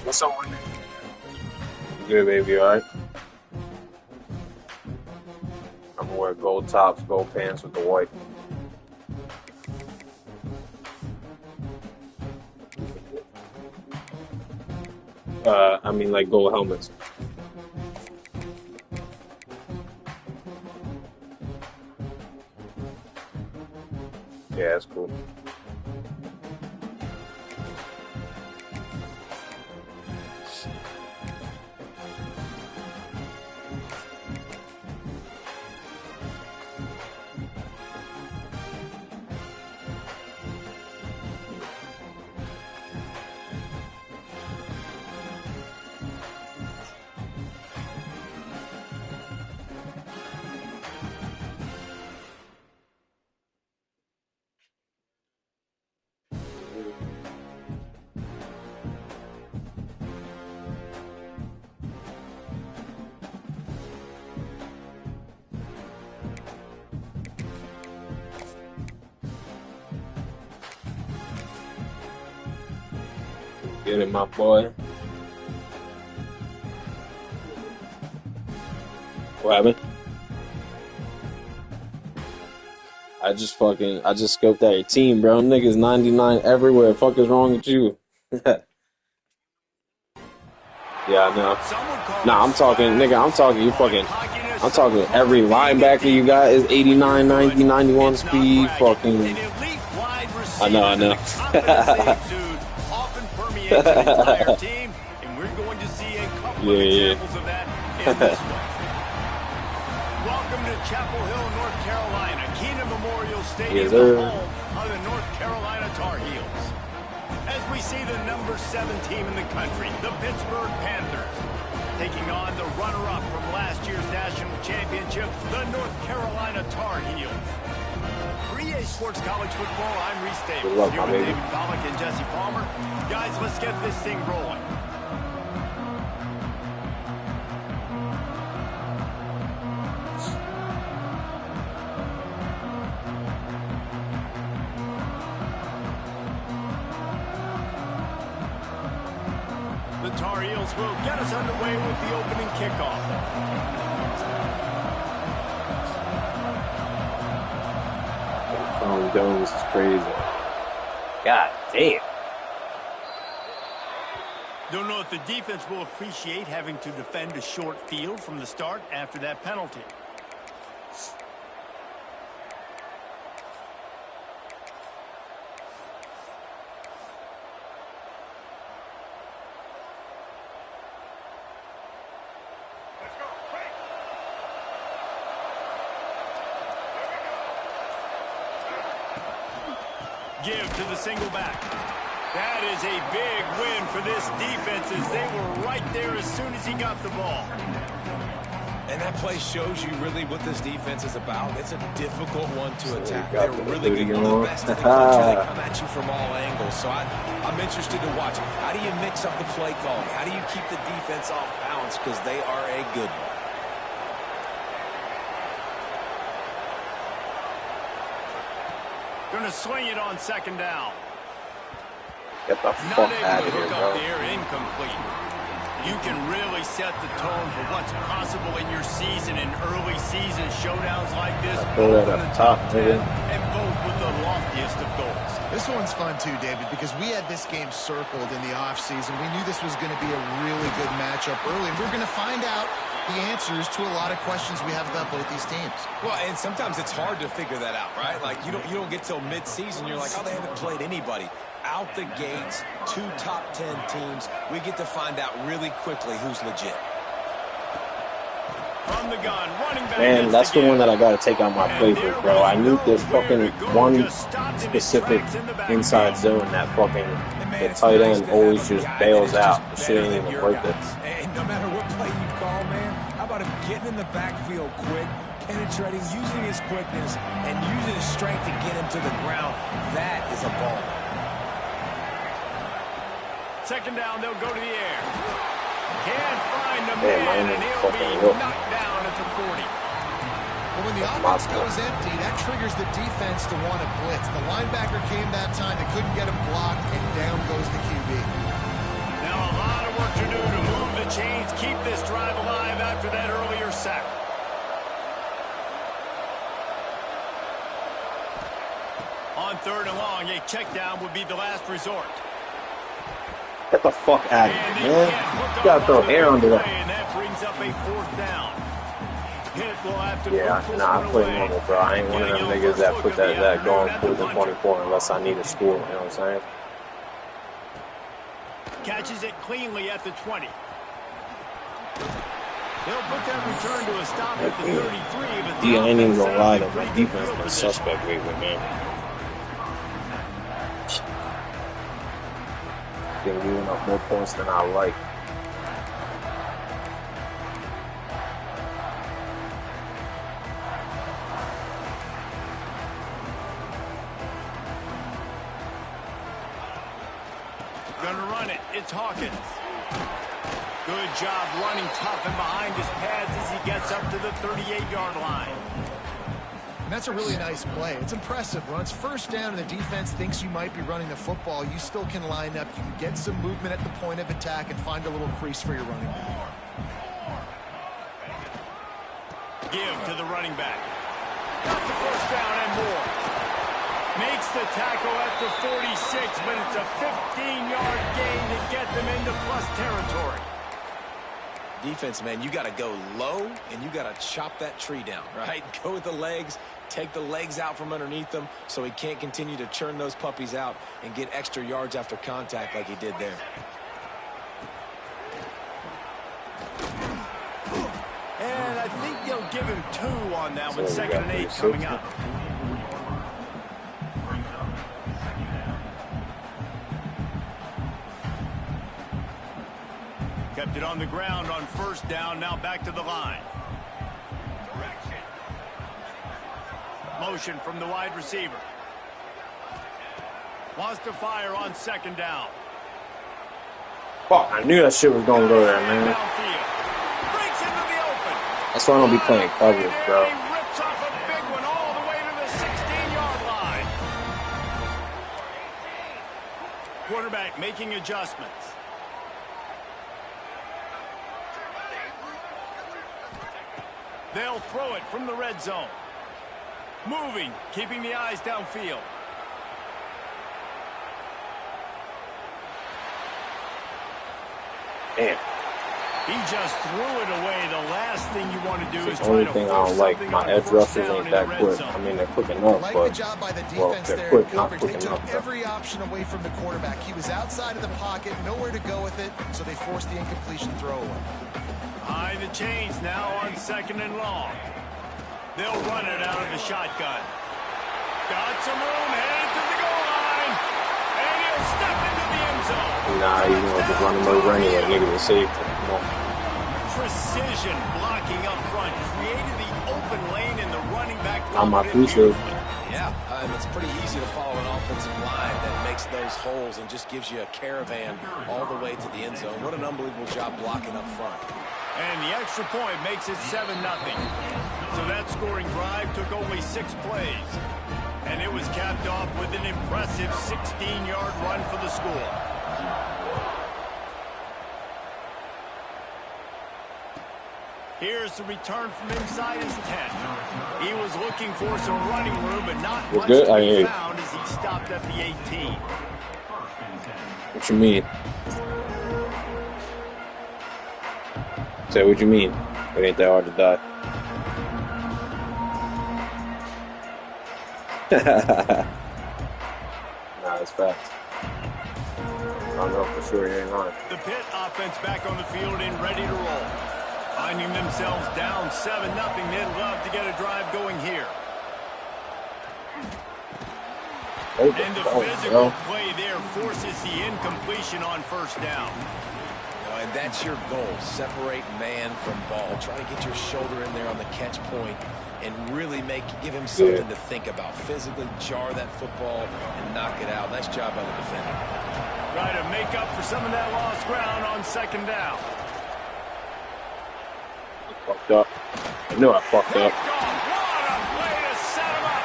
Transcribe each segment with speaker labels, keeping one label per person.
Speaker 1: What's up with you? Good, baby, alright? I'm gonna wear gold tops, gold pants with the white. I mean, like gold helmets. Yeah, that's cool. Get it, my boy. What happened? I just scoped out your team, bro. Niggas 99 everywhere. Fuck is wrong with you? Yeah, I know. Nah, I'm talking every linebacker you got is 89, 90, 91 speed. Fucking. I know. Yeah.
Speaker 2: Welcome to Chapel Hill, North Carolina. Keenan Memorial Stadium,
Speaker 1: Yes,
Speaker 2: the home of the North Carolina Tar Heels. As we see the number 7 team in the country, the Pittsburgh Panthers, taking on the runner-up from last year's national championship, the North Carolina Tar Heels. For EA Sports College Football, I'm Reese Davis. Here with David Pollack and Jesse Palmer. Guys, let's get this thing rolling. The Tar Heels will get us underway with the opening kickoff.
Speaker 1: This is crazy. God damn.
Speaker 2: Don't know if the defense will appreciate having to defend a short field from the start after that penalty. Give to the single back. That is a big win for this defense as they were right there as soon as he got the ball.
Speaker 3: And that play shows you really what this defense is about. It's a difficult one to attack. They're really good. One of the best in the country. They come at you from all angles. So I'm interested to watch. How do you mix up the play calling? How do you keep the defense off balance? Because they are a good one.
Speaker 2: Going to swing it on second down.
Speaker 1: Get the fuck out of here, bro.
Speaker 2: There, incomplete. You can really set the tone for what's possible in your season in early season showdowns like this.
Speaker 1: Throw that up top, nigga.
Speaker 2: And both with the loftiest of goals.
Speaker 4: This one's fun too, David, because we had this game circled in the offseason. We knew this was going to be a really good matchup early, and we're going to find out the answers to a lot of questions we have about both these teams.
Speaker 3: Well, and sometimes it's hard to figure that out, right? Like, you don't get till mid-season. You're like, oh, they haven't played anybody. Out the gates, 2 top 10 teams. We get to find out really quickly who's legit.
Speaker 2: From the gun, running back.
Speaker 1: Man, that's the one that I gotta take out my playbook, bro. I need this fucking one specific inside zone that fucking the tight end always just bails out. The shit ain't even worth it.
Speaker 3: Hey, no matter what play you call, man, how about him getting in the backfield quick, penetrating, using his quickness, and using his strength to get him to the ground? That is a ball.
Speaker 2: Second down, they'll go to the air. Can't find the man, and he'll be knocked down at the 40.
Speaker 4: Well, when the offense goes empty, that triggers the defense to want to blitz. The linebacker came that time. They couldn't get him blocked, and down goes the QB.
Speaker 2: Now a lot of work to do to move the chains, keep this drive alive after that earlier sack. On third and long, a check down would be the last resort.
Speaker 1: Get the fuck out of here, man. You gotta throw air under that.
Speaker 2: And that brings up a fourth down.
Speaker 1: Yeah, nah, I play normal, bro. I ain't one of them niggas that put that going 4th and 24 unless I need a score, you know what I'm saying?
Speaker 2: Catches it cleanly at the 20. They'll put that return to a stop at the 33.
Speaker 1: I ain't even gonna lie, though. My defense has been suspect lately, man. Been giving up more points than I like.
Speaker 2: Gonna run it. It's Hawkins. Good job running tough and behind his pads as he gets up to the 38-yard line.
Speaker 4: And that's a really nice play. It's impressive. Runs first down and the defense thinks you might be running the football. You still can line up. You can get some movement at the point of attack and find a little crease for your running back.
Speaker 2: Give to the running back. Got the first down and more. Makes the tackle at the 46, but it's a 15-yard gain to get them into plus territory.
Speaker 3: Defense, man, you got to go low, and you got to chop that tree down, right? Go with the legs, take the legs out from underneath them so he can't continue to churn those puppies out and get extra yards after contact like he did there.
Speaker 2: And I think they'll give him 2 on that one. 2nd and 8 coming up. Kept it on the ground on first down. Now back to the line. Motion from the wide receiver. Wants to fire on 2nd down.
Speaker 1: Fuck, I knew that shit was gonna go there, man.
Speaker 2: Breaks into the open.
Speaker 1: That's why I don't be playing coverage, bro.
Speaker 2: He rips off a big one all the way to the 16-yard line. Quarterback making adjustments. They'll throw it from the red zone. Moving, keeping the eyes downfield.
Speaker 1: Damn.
Speaker 2: He just threw it away. The last thing you want to do is
Speaker 1: The
Speaker 2: try
Speaker 1: only
Speaker 2: to
Speaker 1: thing I
Speaker 2: force
Speaker 1: don't like,
Speaker 2: something
Speaker 1: my
Speaker 2: on
Speaker 1: edge
Speaker 2: first
Speaker 1: rushers
Speaker 2: down
Speaker 1: ain't
Speaker 2: in
Speaker 1: that
Speaker 2: the red
Speaker 1: quick.
Speaker 2: zone.
Speaker 1: I mean, they're quick enough,
Speaker 4: Like
Speaker 1: but
Speaker 4: the job by the
Speaker 1: well,
Speaker 4: defense
Speaker 1: they're
Speaker 4: there
Speaker 1: quick,
Speaker 4: in
Speaker 1: not
Speaker 4: coverage.
Speaker 1: quick
Speaker 4: They took
Speaker 1: enough. Though.
Speaker 4: every option away from the quarterback. He was outside of the pocket, nowhere to go with it, so they forced the incompletion throw away.
Speaker 2: Behind the chains now on 2nd and long. They'll run it out of the shotgun. Got some room, headed to the goal line, and he'll step into the end zone.
Speaker 1: Nah, he's gonna just run him over anyway. Nigga was safe. Come on.
Speaker 2: Precision blocking up front created the open lane in the running back.
Speaker 1: I'm appreciative.
Speaker 3: Yeah, it's pretty easy to follow an offensive line that makes those holes and just gives you a caravan all the way to the end zone. What an unbelievable job blocking up front.
Speaker 2: And the extra point makes it 7-0. So that scoring drive took only 6 plays. And it was capped off with an impressive 16-yard run for the score. Here's the return from inside his 10. He was looking for some running room, but not much
Speaker 1: good?
Speaker 2: to
Speaker 1: I
Speaker 2: be
Speaker 1: hear you.
Speaker 2: found as he stopped at the 18.
Speaker 1: What you mean? Say what you mean? It ain't that hard to die. Nah, it's facts. I don't know for sure he ain't on it.
Speaker 2: The Pitt offense back on the field and ready to roll. Finding themselves down 7-0. They'd love to get a drive going here. And the physical play there forces the incompletion on first down.
Speaker 3: And that's your goal. Separate man from ball. Try to get your shoulder in there on the catch point and really give him something to think about. Physically jar that football and knock it out. Nice job by the defender.
Speaker 2: Try to make up for some of that lost ground on second down.
Speaker 1: Fucked up. I knew I fucked up.
Speaker 2: What a play to set him up.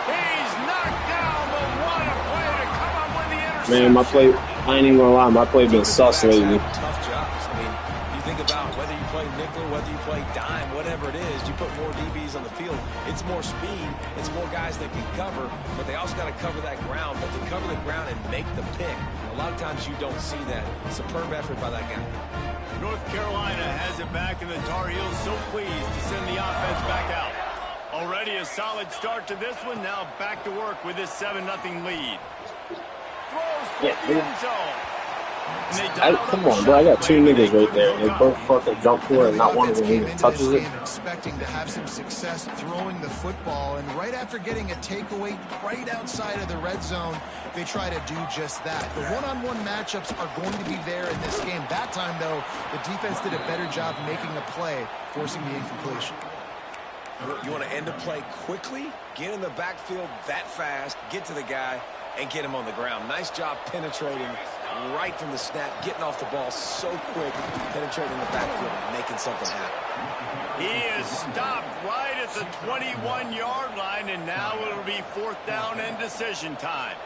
Speaker 2: He's knocked down, but what a play to come up with the interception.
Speaker 1: Man, my play, I ain't even gonna lie, my play been sus lately.
Speaker 3: Tough jobs. I mean, you think about whether you play nickel, whether you play dime, whatever it is, you put more DBs on the field. It's more speed. It's more guys that can cover, but they also got to cover that ground. But to cover the ground and make the pick, a lot of times you don't see that. Superb effort by that guy.
Speaker 2: North Carolina has it back, and the Tar Heels so pleased to send the offense back out. Already a solid start to this one. Now back to work with this 7-0 lead. Throws for the end zone.
Speaker 1: Come on, bro. I got two niggas right there. They both fucking jump for it, and not one of them even touches it.
Speaker 4: Expecting to have some success throwing the football, and right after getting a takeaway right outside of the red zone, they try to do just that. The one-on-one matchups are going to be there in this game. That time, though, the defense did a better job making a play, forcing the incompletion.
Speaker 3: You want to end a play quickly, get in the backfield that fast, get to the guy, and get him on the ground. Nice job penetrating right from the snap, getting off the ball so quick, penetrating the backfield and making something happen.
Speaker 2: He is stopped right at the 21-yard line, and now it'll be fourth down and decision time.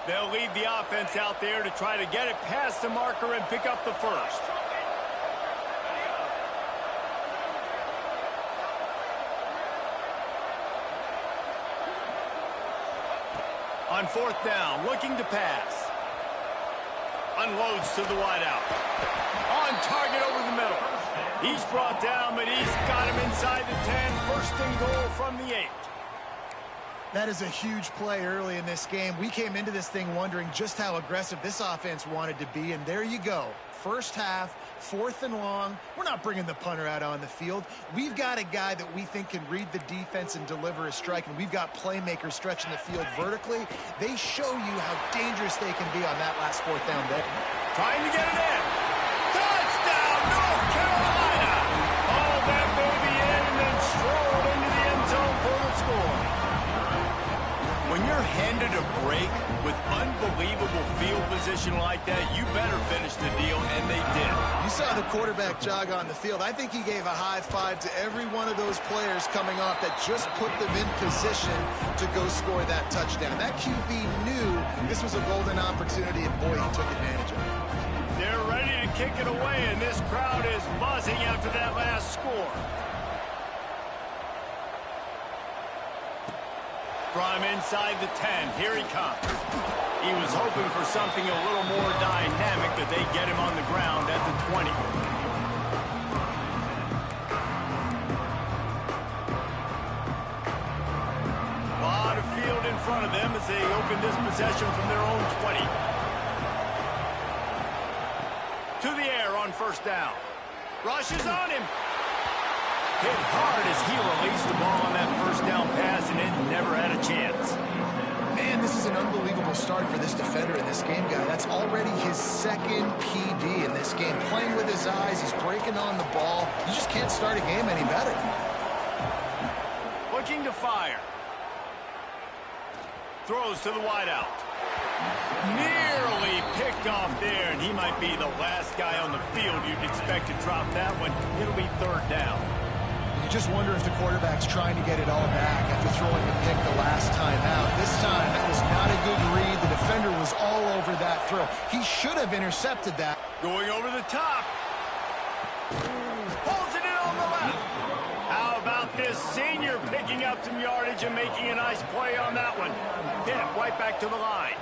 Speaker 2: They'll lead the offense out there to try to get it past the marker and pick up the first. On fourth down, looking to pass. Unloads to the wideout. On target over the middle. He's brought down, but he's got him inside the 10. First and goal from the 8.
Speaker 4: That is a huge play early in this game. We came into this thing wondering just how aggressive this offense wanted to be, and there you go. First half, fourth and long. We're not bringing the punter out on the field. We've got a guy that we think can read the defense and deliver a strike, and we've got playmakers stretching the field vertically. They show you how dangerous they can be on that last fourth down there.
Speaker 2: Trying to get it in. Touchdown, North Carolina! Oh, that baby in and then strolled into the end zone for the score. When you're handed a break with unbelievable field position like that, you better finish the deal, and they did.
Speaker 4: You saw the quarterback jog on the field. I think he gave a high five to every one of those players coming off that just put them in position to go score that touchdown. That QB knew this was a golden opportunity, and boy, he took advantage of it.
Speaker 2: They're ready to kick it away, and this crowd is buzzing after that last score. From inside the 10, here he comes. He was hoping for something a little more dynamic, but they get him on the ground at the 20. A lot of field in front of them as they open this possession from their own 20. To the air on first down. Rushes on him. Hit hard as he released the ball on that first down pass, and it never had a chance.
Speaker 4: Man, this is an unbelievable start for this defender in this game, guy. That's already his second PD in this game. Playing with his eyes, he's breaking on the ball. You just can't start a game any better.
Speaker 2: Looking to fire. Throws to the wideout. Nearly picked off there, and he might be the last guy on the field you'd expect to drop that one. It'll be third down.
Speaker 4: You just wonder if the quarterback's trying to get it all back after throwing the pick the last time out. This time, that was not a good read. The defender was all over that throw. He should have intercepted that.
Speaker 2: Going over the top. Pulls it in on the left. How about this senior picking up some yardage and making a nice play on that one? Pitt right back to the line.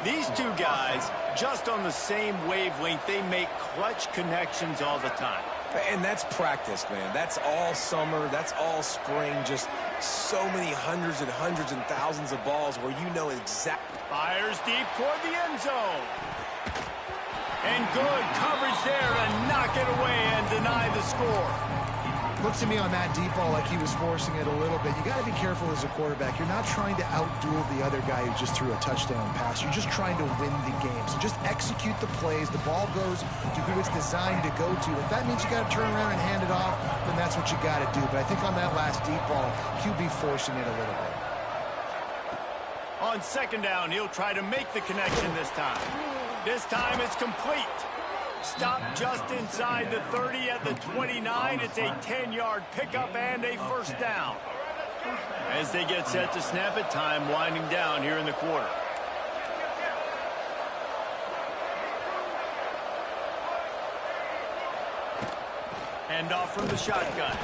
Speaker 2: These two guys, just on the same wavelength, they make clutch connections all the time.
Speaker 3: And that's practice, man. That's all summer. That's all spring. Just so many hundreds and thousands of balls where you know exactly.
Speaker 2: Fires deep toward the end zone. And good coverage there to knock it away and deny the score.
Speaker 4: Looks to me on that deep ball like he was forcing it a little bit. You got to be careful as a quarterback. You're not trying to outduel the other guy who just threw a touchdown pass. You're just trying to win the game. So just execute the plays. The ball goes to who it's designed to go to. If that means you got to turn around and hand it off, then that's what you got to do. But I think on that last deep ball, QB forcing it a little bit.
Speaker 2: On second down, he'll try to make the connection this time. This time it's complete. Stop just inside the 30 at the 29. It's a 10-yard pickup and a first down. As they get set to snap it, time winding down here in the quarter. Hand off from the shotgun.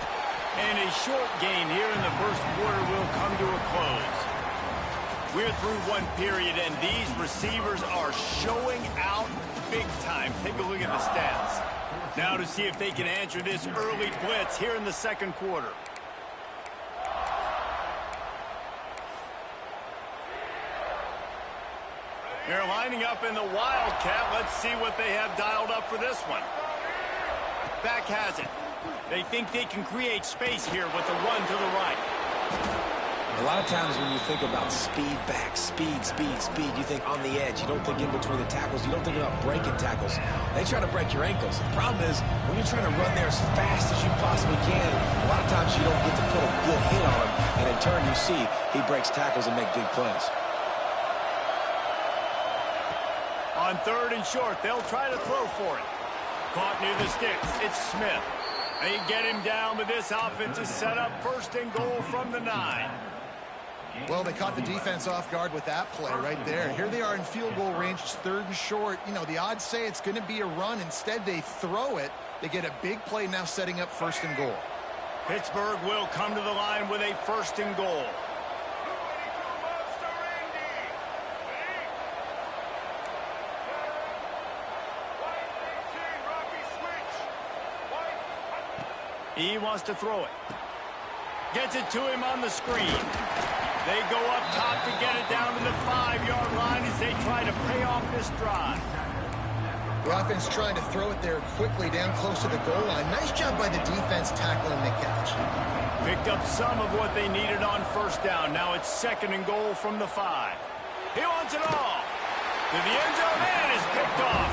Speaker 2: And a short gain here in the first quarter will come to a close. We're through one period, and these receivers are showing out big time. Take a look at the stats. Now to see if they can answer this early blitz here in the second quarter. They're lining up in the Wildcat. Let's see what they have dialed up for this one. Back has it. They think they can create space here with the run to the right.
Speaker 3: A lot of times when you think about speed back, speed, you think on the edge. You don't think in between the tackles. You don't think about breaking tackles. They try to break your ankles. The problem is when you're trying to run there as fast as you possibly can, a lot of times you don't get to put a good hit on him. And in turn, you see he breaks tackles and make big plays.
Speaker 2: On third and short, they'll try to throw for it. Caught near the sticks. It's Smith. They get him down, but this offense is set up first and goal from the 9.
Speaker 4: Well, they caught the defense off guard with that play right there. Here they are in field goal range, it's third and short. You know, the odds say it's going to be a run. Instead, they throw it. They get a big play now setting up first and goal.
Speaker 2: Pittsburgh will come to the line with a first and goal. He wants to throw it. Gets it to him on the screen. They go up top to get it down to the 5-yard line as they try to pay off this drive.
Speaker 4: The offense trying to throw it there quickly down close to the goal line. Nice job by the defense tackling the catch.
Speaker 2: Picked up some of what they needed on first down. Now it's second and goal from the 5. He wants it all. To the end zone, and is picked off.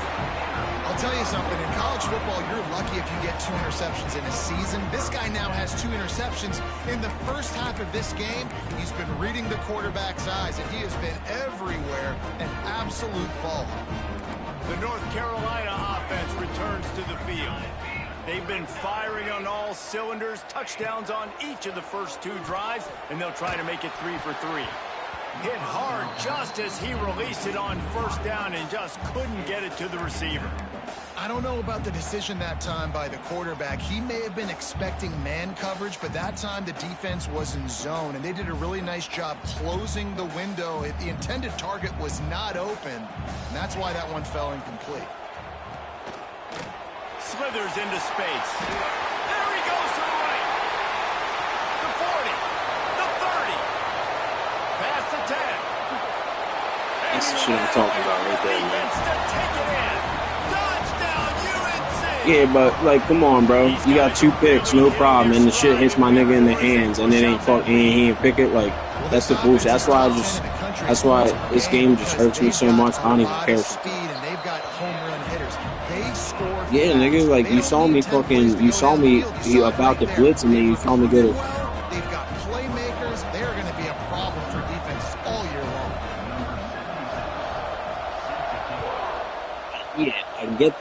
Speaker 4: I'll tell you something, in college football, you're lucky if you get 2 interceptions in a season. This guy now has 2 interceptions. In the first half of this game, he's been reading the quarterback's eyes, and he has been everywhere, an absolute ball.
Speaker 2: The North Carolina offense returns to the field. They've been firing on all cylinders, touchdowns on each of the first 2 drives, and they'll try to make it 3 for 3. Hit hard just as he released it on first down and just couldn't get it to the receiver.
Speaker 4: I don't know about the decision that time by the quarterback. He may have been expecting man coverage, but that time the defense was in zone, and they did a really nice job closing the window. The intended target was not open, and that's why that one fell incomplete.
Speaker 2: Slithers into space. There he goes to the right. The 40. The 30. Past the 10.
Speaker 1: That's the shit I'm talking about right there, man.
Speaker 2: Defense to take it in. Touchdown, UNC.
Speaker 1: Yeah, but, like, come on, bro. You got 2 picks, no problem, and the shit hits my nigga in the hands, and it ain't he ain't pick it. Like, that's the bullshit. That's why this game just hurts me so much. I don't even care. Yeah, nigga, like, you saw me about the blitz, and then you saw me go to...
Speaker 4: They've got playmakers. They're going to be a problem for defenses all year long.
Speaker 1: Yeah, I get...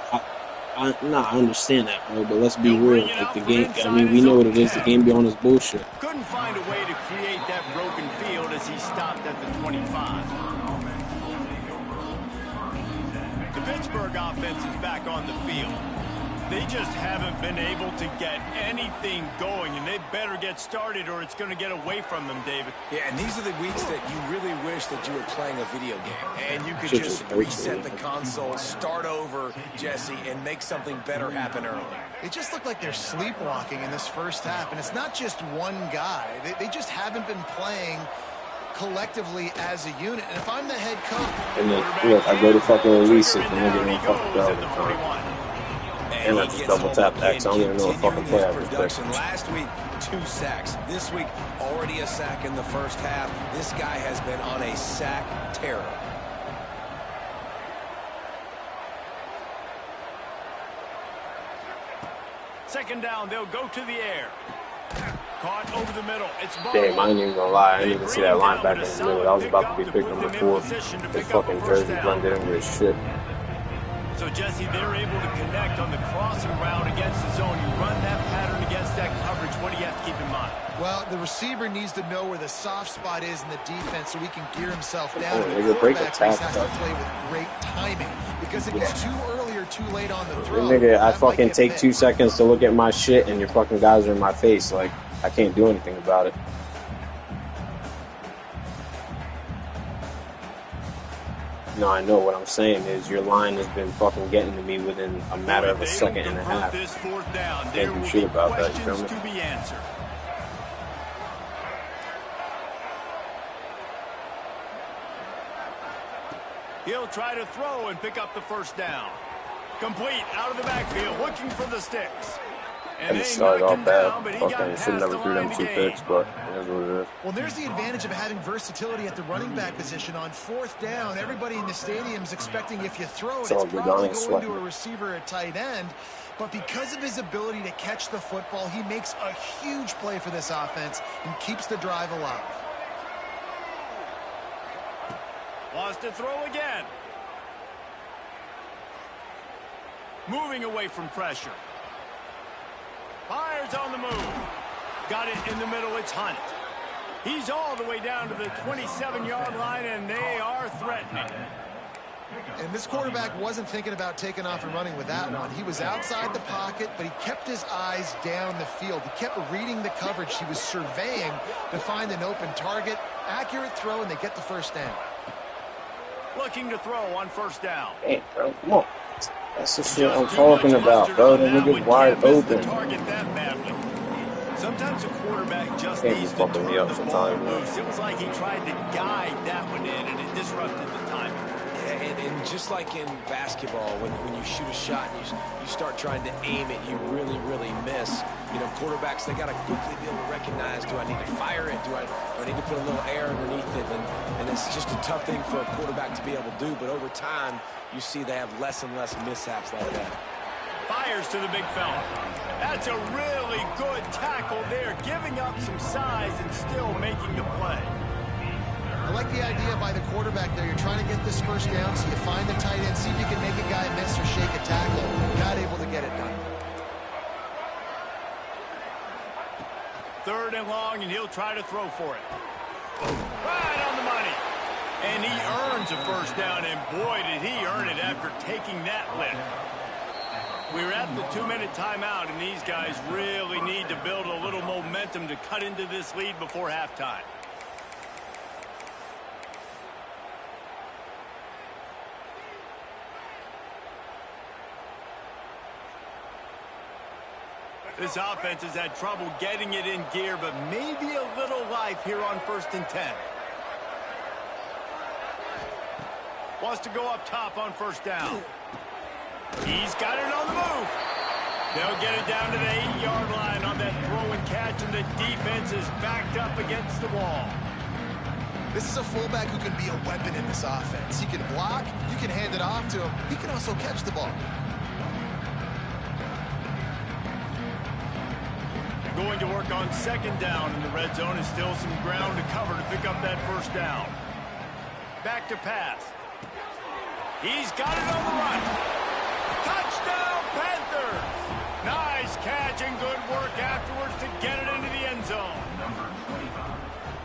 Speaker 1: I understand that, bro, but let's be real. Like, the game, I mean, we know what it is. The game be on this bullshit.
Speaker 2: Couldn't find a way to create that broken field as he stopped at the 25. The Pittsburgh offense is back on the field. They just haven't been able to get anything going, and they better get started or it's going to get away from them, David.
Speaker 3: Yeah, and these are the weeks that you really wish that you were playing a video game. And you could just reset the console, start over, Jesse, and make something better happen early.
Speaker 4: It just looked like they're sleepwalking in this first half, and it's not just one guy. They just haven't been playing collectively as a unit. And if I'm the head coach...
Speaker 1: And then, look, I go to fucking release it, and they're getting fucking dog in front. And I just double tap X. I don't even know what fucking play I just picked.
Speaker 3: Last week, 2 sacks. This week, already a sack in the first half. This guy has been on a sack terror.
Speaker 2: Second down, they'll go to the air. Caught over the middle. It's ball.
Speaker 1: Damn, I ain't even gonna lie. I didn't even see that linebacker in the middle. I was about to be pick number 4. The fucking jersey blended in with shit.
Speaker 2: So, Jesse, they're able to connect on the crossing route against the zone. You run that pattern against that coverage. What do you have to keep in mind?
Speaker 4: Well, the receiver needs to know where the soft spot is in the defense so he can gear himself down.
Speaker 1: Oh,
Speaker 4: and the quarterback has
Speaker 1: tackle.
Speaker 4: to play with great timing because if it's too early or too late on the throw...
Speaker 1: Nigga, I fucking take 2 seconds to look at my shit and your fucking guys are in my face. Like, I can't do anything about it. No, I know what I'm saying is your line has been fucking getting to me within a matter of a second and a half. Can't do shit about that, you feel me?
Speaker 2: He'll try to throw and pick up the first down. Complete out of the backfield, looking for the sticks.
Speaker 1: And he started off bad. Fucking should never threw them 2 picks, but it is what it is.
Speaker 4: Well, there's the advantage of having versatility at the running back position. On 4th down, everybody in the stadium is expecting if you throw it, it's probably going to a receiver at tight end. But because of his ability to catch the football, he makes a huge play for this offense and keeps the drive alive.
Speaker 2: Wants to throw again. Moving away from pressure. Fires on the move. Got it in the middle. It's Hunt. He's all the way down to the 27-yard line, and they are threatening.
Speaker 4: And this quarterback wasn't thinking about taking off and running with that one. He was outside the pocket, but he kept his eyes down the field. He kept reading the coverage. He was surveying to find an open target. Accurate throw, and they get the first down.
Speaker 2: Looking to throw on 1st down.
Speaker 1: Hey, bro, come on. That's the shit I'm talking about, bro. The nigga's wide open.
Speaker 2: Sometimes a quarterback just needs to turn the ball loose. It was like he tried to guide that one in, and it disrupted the timing.
Speaker 3: Yeah, and just like in basketball, when you shoot a shot and you start trying to aim it, you really, really miss. You know, quarterbacks, they got to quickly be able to recognize, do I need to fire it? Do I need to put a little air underneath it? And it's just a tough thing for a quarterback to be able to do. But over time, you see they have less and less mishaps like that.
Speaker 2: Fires to the big fella. That's a really good tackle there, giving up some size and still making the play.
Speaker 4: I like the idea by the quarterback there. You're trying to get this first down, so you find the tight end, see if you can make a guy miss or shake a tackle. Not able to get it done.
Speaker 2: 3rd and long, and he'll try to throw for it. Right on the money. And he earns a first down, and boy, did he earn it after taking that lift. We're at the 2-minute timeout, and these guys really need to build a little momentum to cut into this lead before halftime. This offense has had trouble getting it in gear, but maybe a little life here on 1st and 10. Wants to go up top on 1st down. He's got it on the move. They'll get it down to the 8-yard line on that throw and catch, and the defense is backed up against the wall.
Speaker 4: This is a fullback who can be a weapon in this offense. He can block, you can hand it off to him, he can also catch the ball.
Speaker 2: Going to work on 2nd down in the red zone, and still some ground to cover to pick up that 1st down. Back to pass. He's got it on the run. Touchdown, Panthers! Nice catch and good work afterwards to get it into the end zone.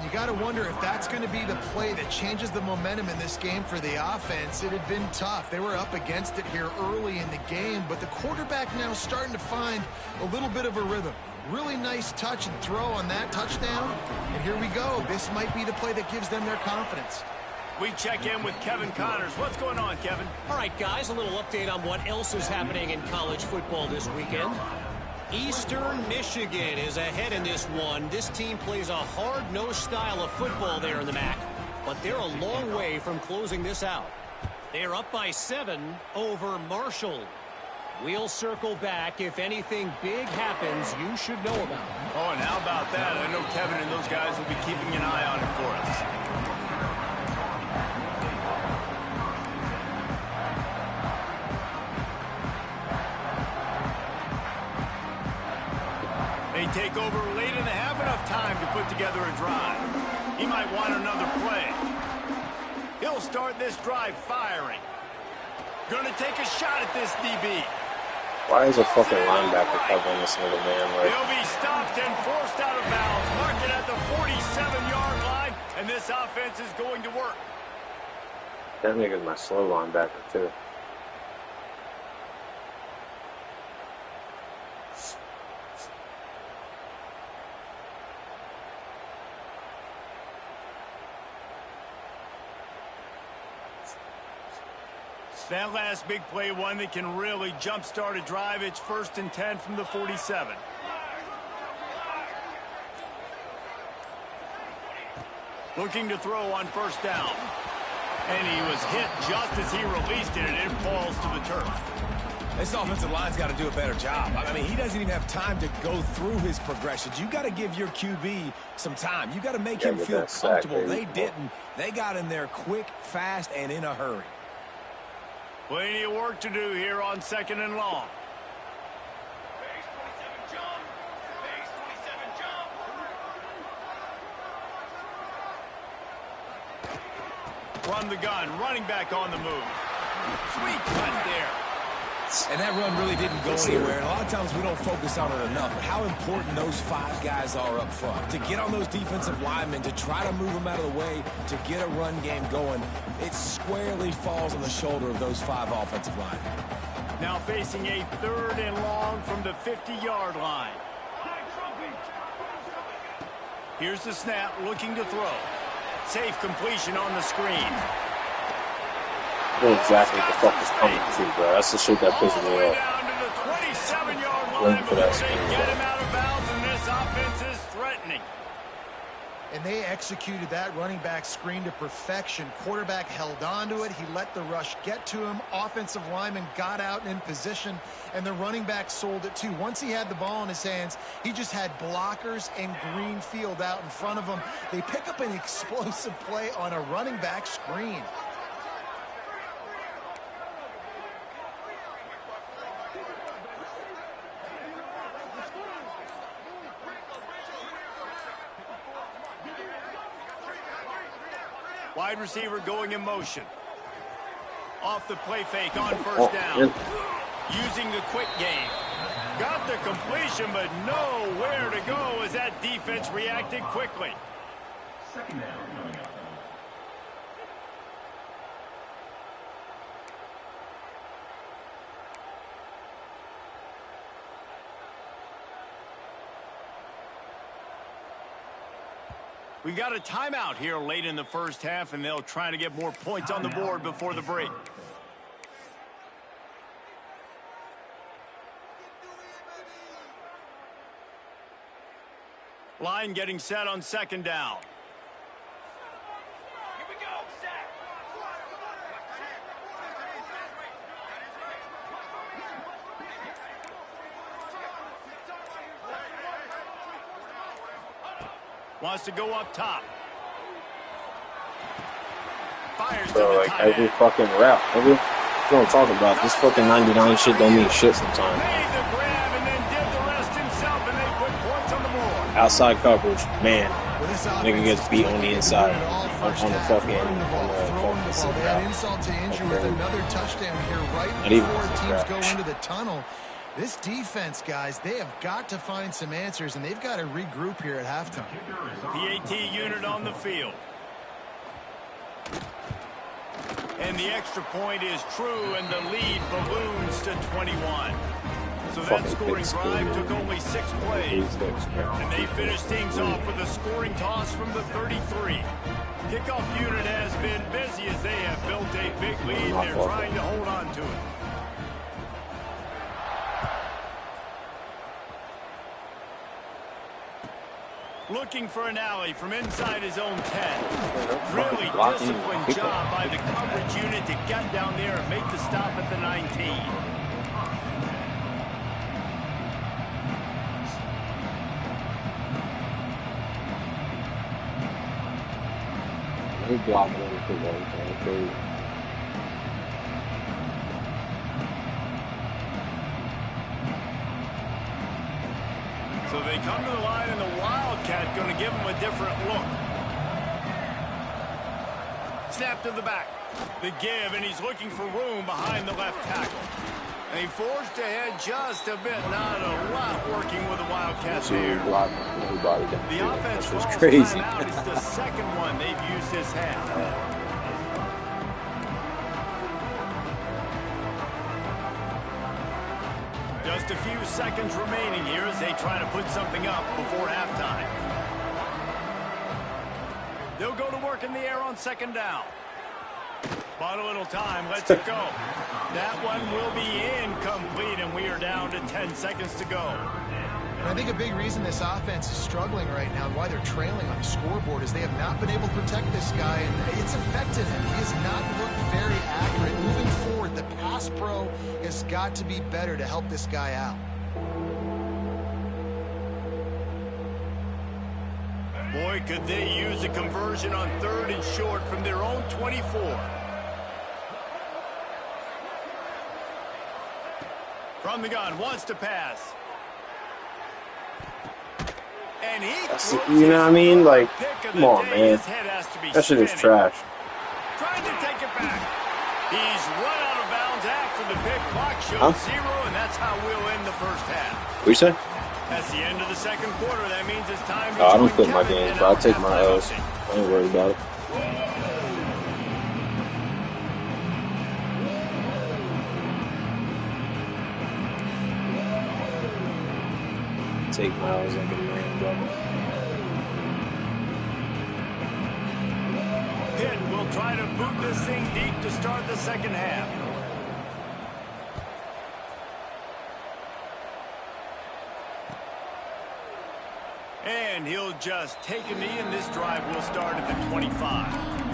Speaker 4: You You got to wonder if that's going to be the play that changes the momentum in this game for the offense. It had been tough. They were up against it here early in the game, but the quarterback now starting to find a little bit of a rhythm. Really nice touch and throw on that touchdown. And here we go. This might be the play that gives them their confidence.
Speaker 2: We check in with Kevin Connors. What's going on, Kevin?
Speaker 5: All right, guys, a little update on what else is happening in college football this weekend. Eastern Michigan is ahead in this one. This team plays a hard-nosed style of football there in the MAC, but they're a long way from closing this out. They're up by 7 over Marshall. We'll circle back. If anything big happens, you should know about it.
Speaker 2: Oh, and how about that? I know Kevin and those guys will be keeping an eye on it for us. They take over late in the half, enough time to put together a drive. He might want another play. He'll start this drive firing. Gonna take a shot at this DB.
Speaker 1: Why is a fucking linebacker covering this little man? Like,
Speaker 2: He'll be stopped and forced out of bounds. Mark it at the 47-yard line, and this offense is going to work.
Speaker 1: that nigga's my slow linebacker too.
Speaker 2: That last big play, one that can really jumpstart a drive. It's 1st and 10 from the 47. Looking to throw on 1st down. And he was hit just as he released it, and it falls to the turf.
Speaker 3: This offensive line's got to do a better job. I mean, he doesn't even have time to go through his progressions. You got to give your QB some time. You got to make him feel comfortable. They didn't. They got in there quick, fast, and in a hurry.
Speaker 2: Plenty of work to do here on 2nd and long. From the gun, running back on the move. Sweet cut there.
Speaker 3: And that run really didn't go anywhere. And a lot of times we don't focus on it enough. But how important those 5 guys are up front. To get on those defensive linemen, to try to move them out of the way, to get a run game going, it squarely falls on the shoulder of those 5 offensive linemen.
Speaker 2: Now facing a 3rd and long from the 50-yard line. Here's the snap, looking to throw. Safe completion on the screen.
Speaker 1: I know exactly what the fuck is coming to, bro. That's the shit that pisses me off.
Speaker 2: Down to the 27-yard line before they get him out of bounds, and this offense is threatening.
Speaker 4: And they executed that running back screen to perfection. Quarterback held on to it. He let the rush get to him. Offensive lineman got out and in position, and the running back sold it too. Once he had the ball in his hands, he just had blockers and green field out in front of him. They pick up an explosive play on a running back screen.
Speaker 2: Wide receiver going in motion. Off the play fake on 1st down. Using the quick game. Got the completion, but nowhere to go as that defense reacted quickly.
Speaker 6: 2nd down coming up.
Speaker 2: We got a timeout here late in the 1st half, and they'll try to get more points on the board before the break. Line getting set on 2nd down.
Speaker 6: Here we go, Zach.
Speaker 2: Wants to go up top. Fires
Speaker 1: Bro,
Speaker 2: to the
Speaker 1: like
Speaker 2: tight
Speaker 1: every
Speaker 2: end.
Speaker 1: fucking rap, nigga. You don't talk about this fucking 99 shit don't mean shit sometimes.
Speaker 2: Made the grab and then did the rest himself, and they put points on the board.
Speaker 1: Outside coverage, man.
Speaker 4: Well, this
Speaker 1: Nigga gets beat on the inside, on the fucking,
Speaker 4: They had insult to injury with another touchdown here right
Speaker 1: Not even
Speaker 4: before
Speaker 1: a
Speaker 4: teams
Speaker 1: scratch.
Speaker 4: go into the tunnel. This defense, guys, they have got to find some answers, and they've got to regroup here at halftime.
Speaker 2: PAT unit on the field. And the extra point is true, and the lead balloons to 21. So that scoring drive took only 6 plays. And they finished things off with a scoring toss from the 33. Kickoff unit has been busy as they have built a big lead. They're trying to hold on to it. Looking for an alley from inside his own 10. Really disciplined job by the coverage unit to get down there and make the stop at the 19.
Speaker 1: He's blocking on the football. Crazy.
Speaker 2: So they come to the line, and the Wildcat going to give them a different look. Snap to the back. The give, and he's looking for room behind the left tackle. And he forced ahead just a bit. Not a lot working with the Wildcat there. The offense calls
Speaker 1: crazy.
Speaker 2: timeout. It's the second one they've used this half. Just a few seconds remaining here as they try to put something up before halftime. They'll go to work in the air on second down. Bought a little time, lets it go. That one will be incomplete, and we are down to 10 seconds to go.
Speaker 4: And I think a big reason this offense is struggling right now and why they're trailing on the scoreboard is they have not been able to protect this guy, and it's affected him. He has not looked very accurate. Moving forward, the pass pro has got to be better to help this guy out.
Speaker 2: Boy, could they use a conversion on 3rd and short from their own 24. From the gun, wants to pass. And he
Speaker 1: you know what I mean? Like, come on, man. That shit is trash.
Speaker 2: Trying to take it back. He's run out of bounds after the pick. Clock shows 0, and that's how we'll end the first half.
Speaker 1: What you say?
Speaker 2: That's the end of the second quarter. That means it's time to
Speaker 1: I don't quit my games, but I take my L's. I ain't worried about it. Take my L's like a man, brother.
Speaker 2: Pitt will try to boot this thing deep to start the second half. And he'll just take a knee, and this drive will start at the 25.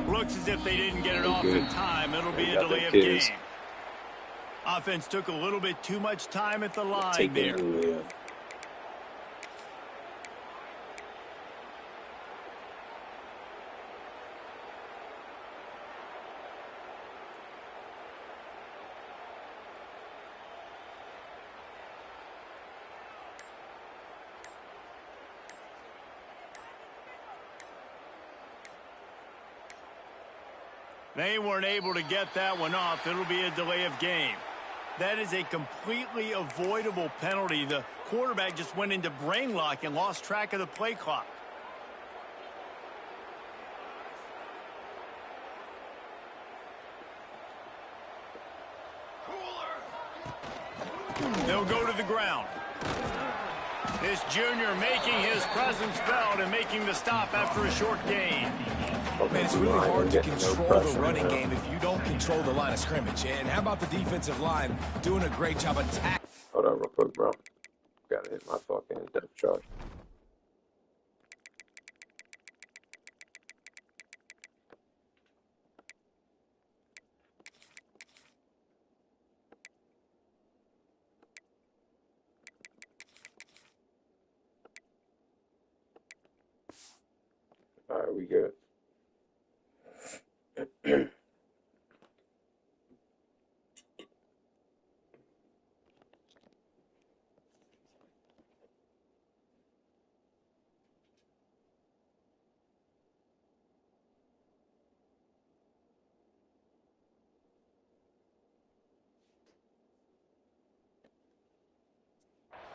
Speaker 2: Looks as if they didn't get it off in time. It'll be a delay of game. Offense took a little bit too much time at the line there. They weren't able to get that one off. It'll be a delay of game. That is a completely avoidable penalty. The quarterback just went into brain lock and lost track of the play clock. They'll go to the ground. This junior making his presence felt and making the stop after a short gain.
Speaker 3: Man, it's really hard to control the running game if you don't control the line of scrimmage. And how about the defensive line doing a great job attacking?
Speaker 1: Hold on real quick, bro. Gotta hit my fucking depth chart. All right, we good.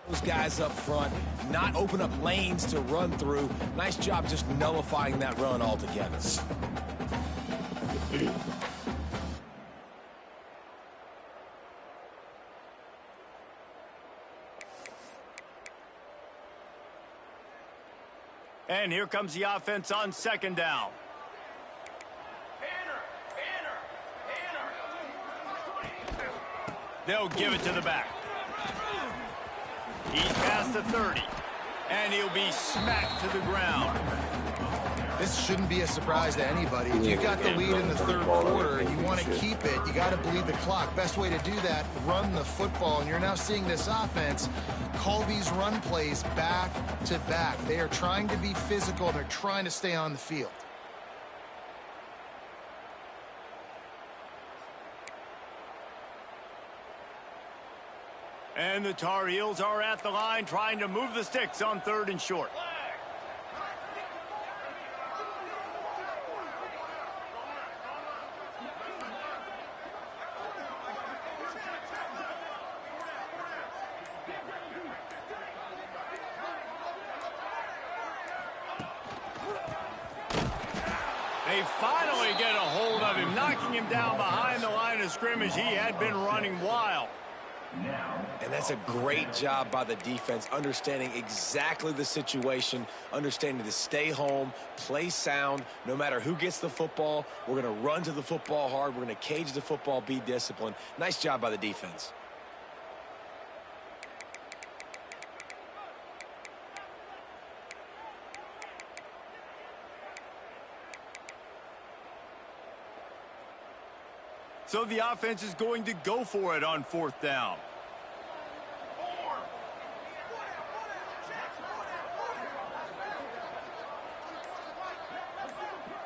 Speaker 3: Those guys up front, not open up lanes to run through. Nice job just nullifying that run altogether.
Speaker 2: And here comes the offense on second down. They'll give it to the back. He's past the 30, and he'll be smacked to the ground.
Speaker 4: This shouldn't be a surprise to anybody. If you've got the lead in the third quarter and you want to keep it, you got to bleed the clock. Best way to do that, run the football. And you're now seeing this offense call these run plays back to back. They are trying to be physical. They're trying to stay on the field.
Speaker 2: And the Tar Heels are at the line trying to move the sticks on 3rd and short. They finally get a hold of him, knocking him down behind the line of scrimmage. He had been running wild.
Speaker 3: And that's a great job by the defense, understanding exactly the situation, understanding to stay home, play sound. No matter who gets the football, we're going to run to the football hard. We're going to cage the football, be disciplined. Nice job by the defense.
Speaker 2: So the offense is going to go for it on 4th down.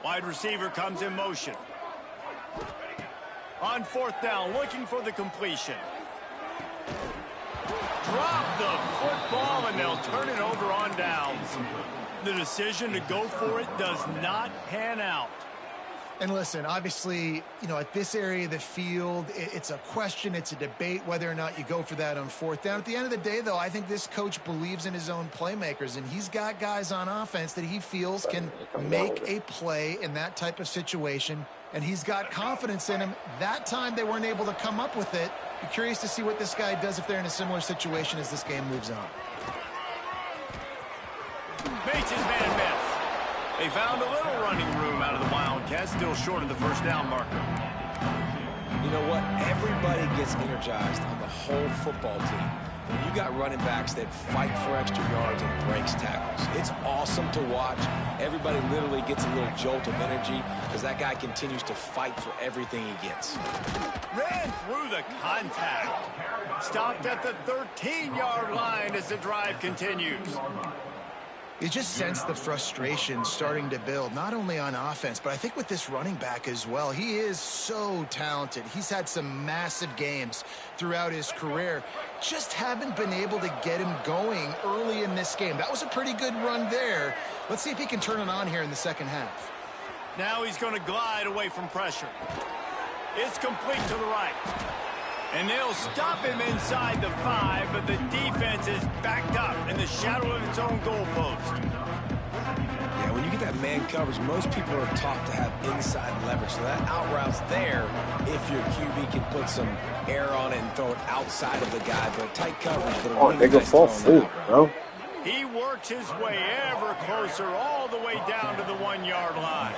Speaker 2: Wide receiver comes in motion. On 4th down, looking for the completion. Drop the football, and they'll turn it over on downs. The decision to go for it does not pan out.
Speaker 4: And listen, obviously, you know, at this area of the field, it's a question, it's a debate whether or not you go for that on 4th down. At the end of the day, though, I think this coach believes in his own playmakers, and he's got guys on offense that he feels can make a play in that type of situation, and he's got confidence in him. That time they weren't able to come up with it. Be curious to see what this guy does if they're in a similar situation as this game moves on.
Speaker 2: Makes his man miss. They found a little running room out of the Wildcats, still short of the 1st down marker.
Speaker 3: You know what? Everybody gets energized on the whole football team. When you got running backs that fight for extra yards and breaks tackles, it's awesome to watch. Everybody literally gets a little jolt of energy as that guy continues to fight for everything he gets.
Speaker 2: Ran through the contact. Stopped at the 13-yard line as the drive continues.
Speaker 4: You just sense the frustration starting to build, not only on offense, but I think with this running back as well. He is so talented. He's had some massive games throughout his career. Just haven't been able to get him going early in this game. That was a pretty good run there. Let's see if he can turn it on here in the second half.
Speaker 2: Now he's going to glide away from pressure. It's complete to the right. And they'll stop him inside the 5, but the defense is backed up in the shadow of its own goalpost.
Speaker 3: Yeah, when you get that man coverage, most people are taught to have inside leverage. So that out route's there if your QB can put some air on it and throw it outside of the guy. But tight coverage, but a really nice throw on that out route.
Speaker 2: He works his way ever closer all the way down to the 1-yard line.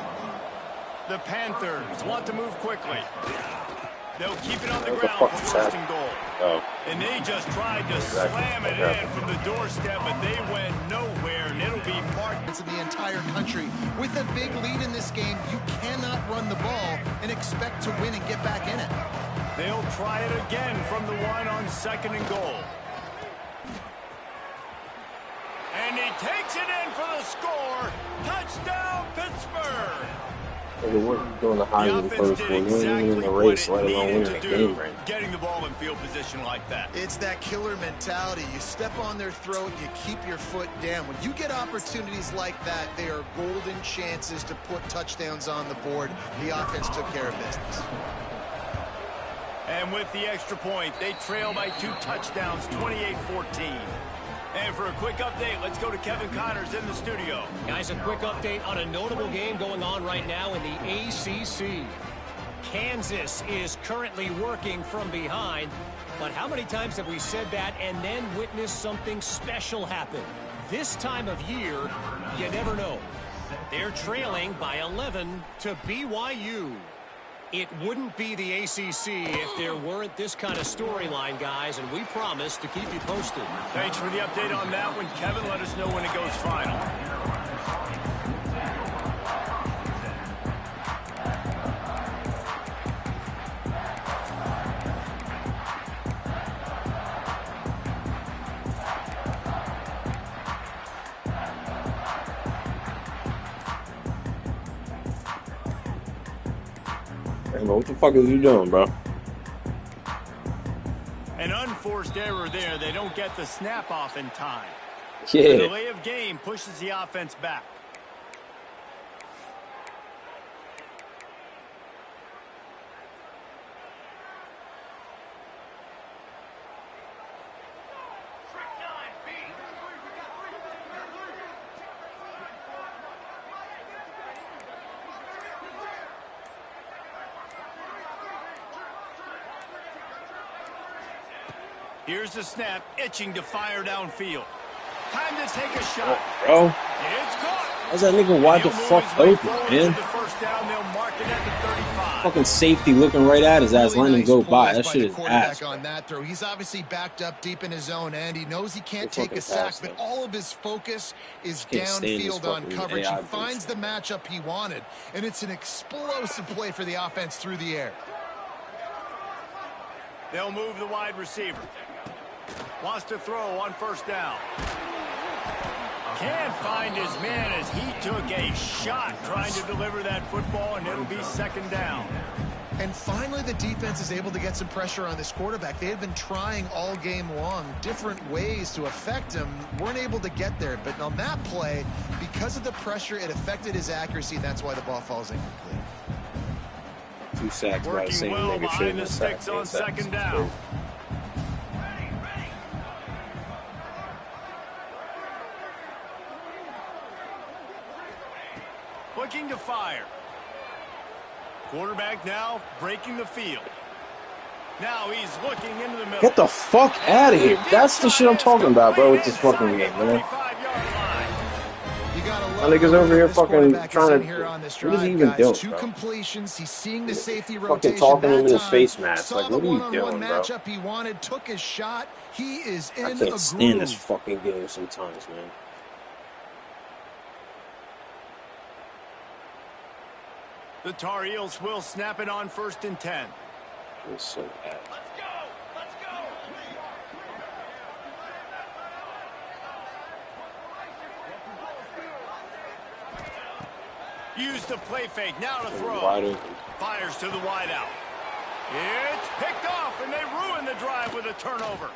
Speaker 2: The Panthers want to move quickly. They'll keep it on the ground for 1st and goal. And they just tried to slam it in from the doorstep, but they went nowhere, and it'll be marked.
Speaker 4: To the entire country. With a big lead in this game, you cannot run the ball and expect to win and get back in it.
Speaker 2: They'll try it again from the 1 on 2nd and goal. And he takes it in for the score. Touchdown, Pittsburgh.
Speaker 1: We're doing the high
Speaker 2: The
Speaker 1: in the
Speaker 2: offense
Speaker 1: first
Speaker 2: did
Speaker 1: one. We ain't even in
Speaker 2: exactly
Speaker 1: the
Speaker 2: what
Speaker 1: race,
Speaker 2: it
Speaker 1: let alone
Speaker 2: needed
Speaker 1: winning
Speaker 2: to
Speaker 1: the game
Speaker 2: do,
Speaker 1: right now.
Speaker 2: getting the ball in field position like that.
Speaker 4: It's that killer mentality. You step on their throat, you keep your foot down. When you get opportunities like that, they are golden chances to put touchdowns on the board. The offense took care of business.
Speaker 2: And with the extra point, they trail by 2 touchdowns, 28-14. And for a quick update, let's go to Kevin Connors in the studio.
Speaker 5: Guys, a quick update on a notable game going on right now in the ACC. Kansas is currently working from behind, but how many times have we said that and then witnessed something special happen? This time of year, you never know. They're trailing by 11 to BYU. It wouldn't be the ACC if there weren't this kind of storyline, guys, and we promise to keep you posted.
Speaker 2: Thanks for the update on that one, Kevin. Let us know when it goes final.
Speaker 1: What the fuck is you doing, bro?
Speaker 2: An unforced error there. They don't get the snap off in time.
Speaker 1: Yeah.
Speaker 2: The delay of game pushes the offense back. Here's the snap, itching to fire downfield. Time to take a shot.
Speaker 1: Bro.
Speaker 2: It's caught.
Speaker 1: How's that nigga wide the fuck open, man?
Speaker 2: The first down, they'll mark it at the 35.
Speaker 1: Fucking safety looking right at his ass, letting him go by. That shit is ass.
Speaker 4: On that throw, he's obviously backed up deep in his own end. He knows he can't take a sack, but all of his focus is downfield on coverage. He finds the matchup he wanted, and it's an explosive play for the offense through the air.
Speaker 2: They'll move the wide receiver. Wants to throw on first down. Can't find his man as he took a shot trying to deliver that football, and it'll be second down.
Speaker 4: And finally, the defense is able to get some pressure on this quarterback. They had been trying all game long different ways to affect him. Weren't able to get there. But on that play, because of the pressure, it affected his accuracy. That's why the ball falls incomplete.
Speaker 1: 2 sacks by the same
Speaker 2: Working well
Speaker 1: nigga.
Speaker 2: behind the sticks on second down. Looking to fire. Quarterback now breaking the field. Now he's looking into the middle.
Speaker 1: Get the fuck out of here. That's the shit I'm talking about, bro, with this fucking game, man. My nigga's over here fucking trying to... What is he even doing,
Speaker 4: Two
Speaker 1: bro?
Speaker 4: completions. He's seeing the safety
Speaker 1: Fucking
Speaker 4: rotation.
Speaker 1: talking him in his
Speaker 4: That
Speaker 1: face
Speaker 4: time,
Speaker 1: mask.
Speaker 4: saw
Speaker 1: Like,
Speaker 4: the
Speaker 1: what are you
Speaker 4: one-on-one
Speaker 1: doing, bro?
Speaker 4: matchup he wanted, took his shot. He is in
Speaker 1: I
Speaker 4: a
Speaker 1: can't stand this
Speaker 4: groove.
Speaker 1: fucking game sometimes, man.
Speaker 2: The Tar Heels will snap it on 1st and 10.
Speaker 1: It's so bad.
Speaker 2: Use the play fake. Now to throw.
Speaker 1: Wide open.
Speaker 2: Fires to the wideout. It's picked off, and they ruin the drive with a turnover.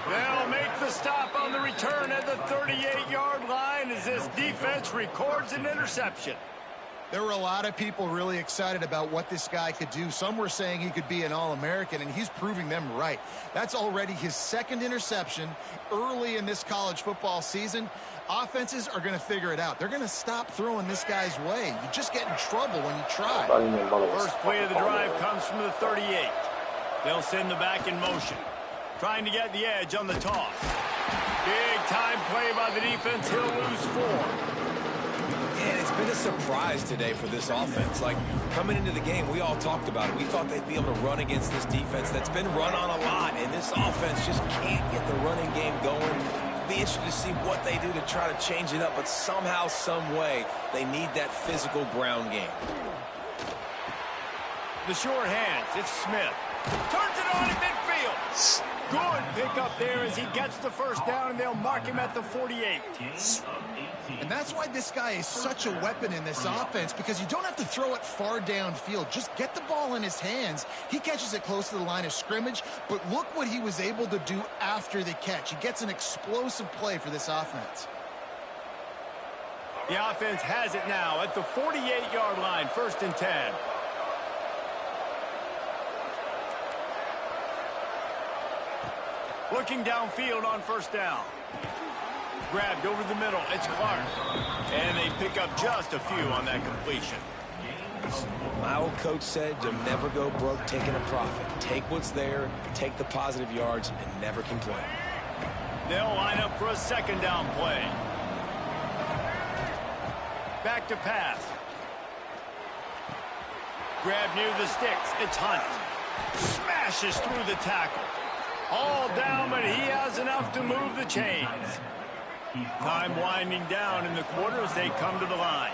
Speaker 2: They'll make the stop on the return at the 38-yard line as this defense records an interception.
Speaker 4: There were a lot of people really excited about what this guy could do. Some were saying he could be an All-American, and he's proving them right. That's already his 2nd interception early in this college football season. Offenses are going to figure it out. They're going to stop throwing this guy's way. You just get in trouble when you try.
Speaker 2: First play of the drive comes from the 38. They'll send the back in motion. Trying to get the edge on the toss. Big time play by the defense. He'll lose 4.
Speaker 3: And it's been a surprise today for this offense. Like, coming into the game, we all talked about it. We thought they'd be able to run against this defense that's been run on a lot, and this offense just can't get the running game going. Be interested to see what they do to try to change it up, but somehow, some way, they need that physical ground game.
Speaker 2: The short hands, it's Smith. Turns it on in midfield. Good pickup there as he gets the first down, and they'll mark him at the 48.
Speaker 4: And that's why this guy is such a weapon in this offense, because you don't have to throw it far downfield. Just get the ball in his hands. He catches it close to the line of scrimmage, but look what he was able to do after the catch. He gets an explosive play for this offense.
Speaker 2: The offense has it now at the 48-yard line, 1st and 10. Looking downfield on 1st down. Grabbed over the middle. It's Clark. And they pick up just a few on that completion.
Speaker 3: My old coach said you'll never go broke taking a profit. Take what's there, take the positive yards, and never complain.
Speaker 2: They'll line up for a 2nd down play. Back to pass. Grab near the sticks. It's Hunt. Smashes through the tackle. All down, but he has enough to move the chains. Time winding down in the quarter as they come to the line.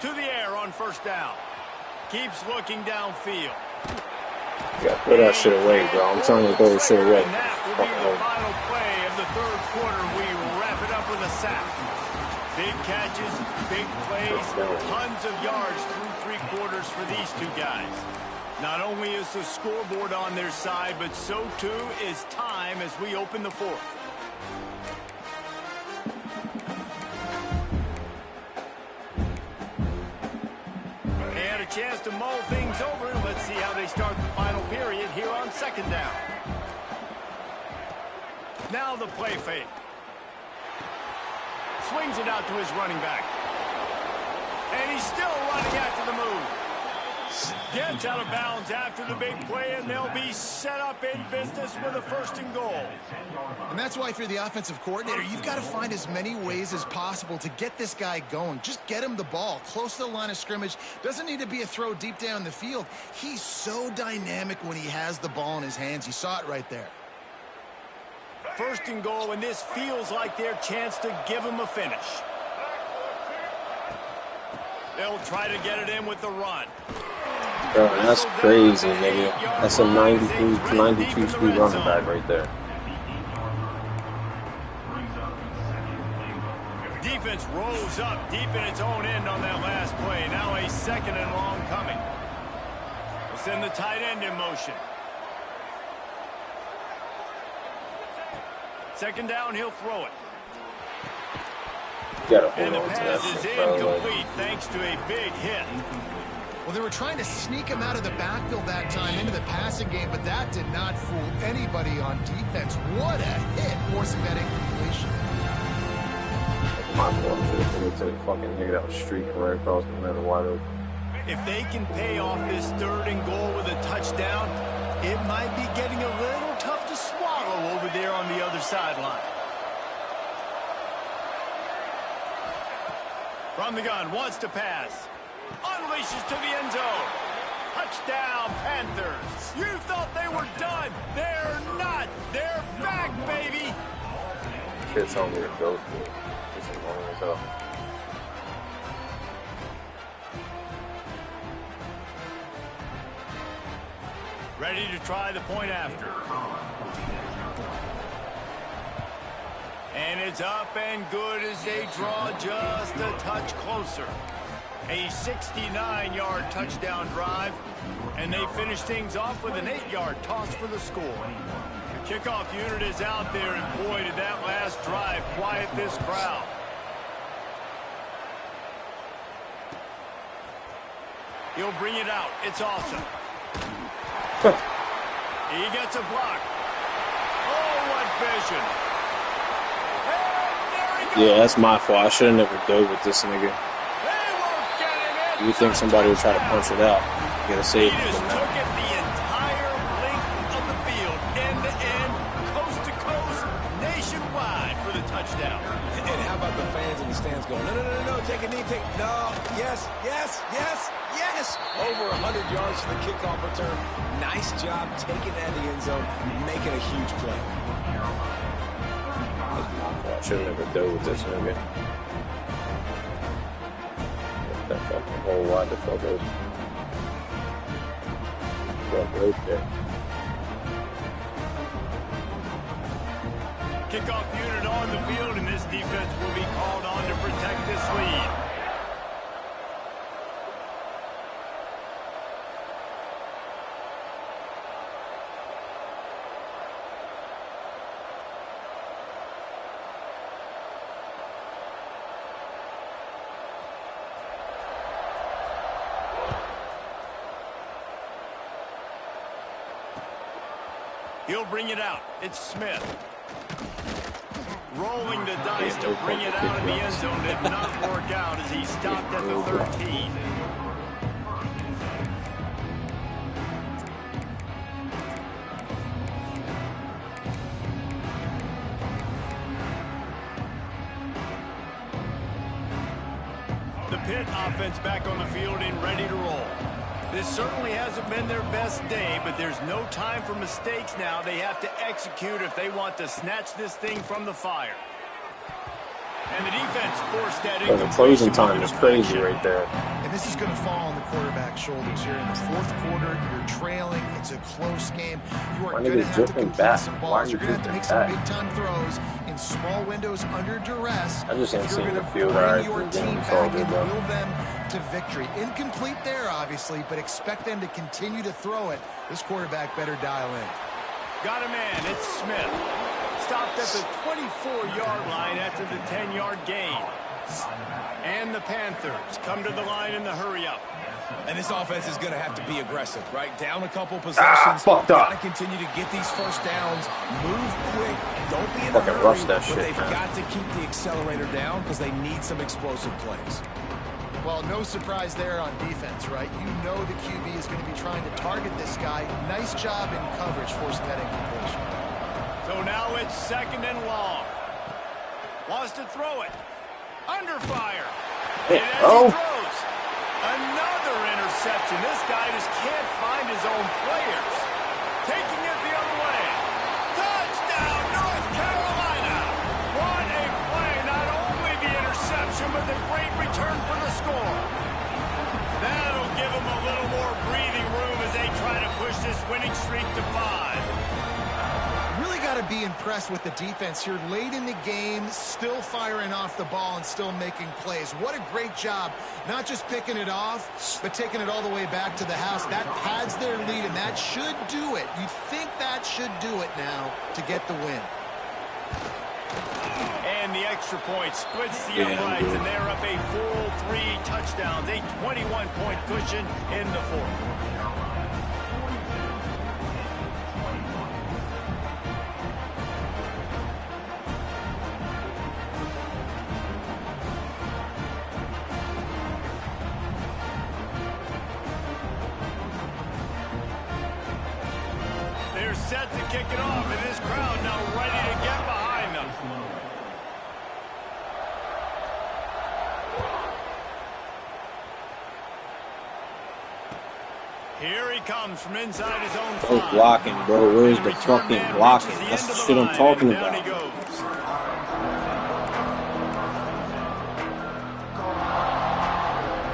Speaker 2: To the air on 1st down. Keeps looking downfield.
Speaker 1: You gotta throw that shit away, bro. I'm telling you to throw that shit away.
Speaker 2: And that will be the final play of the 3rd quarter. We wrap it up with a sack. Big catches, big plays, tons of yards through 3 quarters for these two guys. Not only is the scoreboard on their side, but so too is time as we open the 4th. They had a chance to mull things over, and let's see how they start the final period here on 2nd down. Now the play fake. Swings it out to his running back. And he's still running after the move. Gets out of bounds after the big play, and they'll be set up in business with a 1st and goal.
Speaker 4: And that's why, if you're the offensive coordinator, you've got to find as many ways as possible to get this guy going. Just get him the ball close to the line of scrimmage. Doesn't need to be a throw deep down the field. He's so dynamic when he has the ball in his hands. You saw it right there.
Speaker 2: 1st and goal, and this feels like their chance to give him a finish. They'll try to get it in with the run.
Speaker 1: Bro, that's crazy, nigga. That's a 92 speed running back right there.
Speaker 2: Defense rolls up deep in its own end on that last play. Now a 2nd and long coming. We'll send the tight end in motion. 2nd down, he'll throw it.
Speaker 1: You gotta hold
Speaker 2: And the
Speaker 1: on to that
Speaker 2: pass is
Speaker 1: shit, bro.
Speaker 2: incomplete thanks to a big hit.
Speaker 4: Well, they were trying to sneak him out of the backfield that time into the passing game, but that did not fool anybody on defense. What a hit, forcing that incompletion.
Speaker 1: My fault. Should to the fucking nigga that was streaking right across the middle, wide open.
Speaker 2: If they can pay off this 3rd and goal with a touchdown, it might be getting a little tough to swallow over there on the other sideline. From the gun, wants to pass. Unleashes to the end zone. Touchdown, Panthers. You thought they were done. They're not. They're back, baby.
Speaker 1: Kid's on me to go through. It's annoying as hell.
Speaker 2: Ready to try the point after. And it's up and good as they draw just a touch closer. A 69-yard touchdown drive, and they finish things off with an 8-yard toss for the score. The kickoff unit is out there, and boy, did that last drive quiet this crowd. He'll bring it out. It's awesome. He gets a block. Oh, what vision.
Speaker 1: Yeah, that's my fault. I should have never dove with this nigga. You think somebody would try to punch it out? You gotta save
Speaker 2: He
Speaker 1: it.
Speaker 2: just took it the entire length of the field, end to end, coast to coast, nationwide for the touchdown.
Speaker 3: And how about the fans in the stands going, no, no, no, no, take a knee, take, no, yes, yes, yes, yes. Over 100 yards for the kickoff return. Nice job taking that in the end zone, making a huge play.
Speaker 1: I should have never dove with this nigga. That fucking hole wide the fuck open. right there.
Speaker 2: Kickoff unit on the field, and this defense will be called on to protect this lead. He'll bring it out. It's Smith. Rolling the dice to bring it out of the end zone did not work out as he stopped at the 13. The Pitt offense back on the field and ready to roll. This certainly hasn't been their best day, but there's no time for mistakes now. They have to execute if they want to snatch this thing from the fire. And the defense forced that in.
Speaker 1: The closing time is crazy right there.
Speaker 4: And this is going to fall on the quarterback's shoulders here in the fourth quarter. You're trailing. It's a close game. You are going to have to complete some balls. You're going to have to make some big-time throws in small windows under duress.
Speaker 1: I just ain't
Speaker 4: if you're
Speaker 1: seen
Speaker 4: going
Speaker 1: the
Speaker 4: to
Speaker 1: field.
Speaker 4: bring your team back and will them to victory. Incomplete there, obviously, but expect them to continue to throw it. This quarterback better dial in.
Speaker 2: Got a man. It's Smith. Stopped at the 24-yard line after the 10-yard gain. And the Panthers come to the line in the hurry-up.
Speaker 3: And this offense is going to have to be aggressive, right? Down a couple possessions.
Speaker 1: Fucked up.
Speaker 3: Got to continue to get these first downs. Move quick. Don't be in a
Speaker 1: Fucking
Speaker 3: hurry.
Speaker 1: rush that
Speaker 3: But
Speaker 1: shit,
Speaker 3: they've
Speaker 1: man.
Speaker 3: got to keep the accelerator down because they need some explosive plays.
Speaker 4: Well, no surprise there on defense, right? You know the QB is going to be trying to target this guy. Nice job in coverage, forcing that incompletion.
Speaker 2: So now it's second and long. Wants to throw it. Under fire. And as he throws, another interception. This guy just can't find his own players. Taking it the other way. Touchdown, North Carolina. What a play. Not only the interception, but the great return for the score. That'll give them a little more breathing room as they try to push this winning streak to 5.
Speaker 4: Really got to be impressed with the defense here late in the game, still firing off the ball and still making plays. What a great job, not just picking it off, but taking it all the way back to the house. That pads their lead, and that should do it. You think that should do it now to get the win.
Speaker 2: And the extra point splits the uprights, and they're up a full 3 touchdowns, a 21-point cushion in the fourth. They're set to kick it off, and this crowd now ready to get behind them. Here he comes from inside his own 5.
Speaker 1: No blocking, bro. Where's the fucking blocking? That's the shit I'm talking
Speaker 2: Down he
Speaker 1: about.
Speaker 2: goes.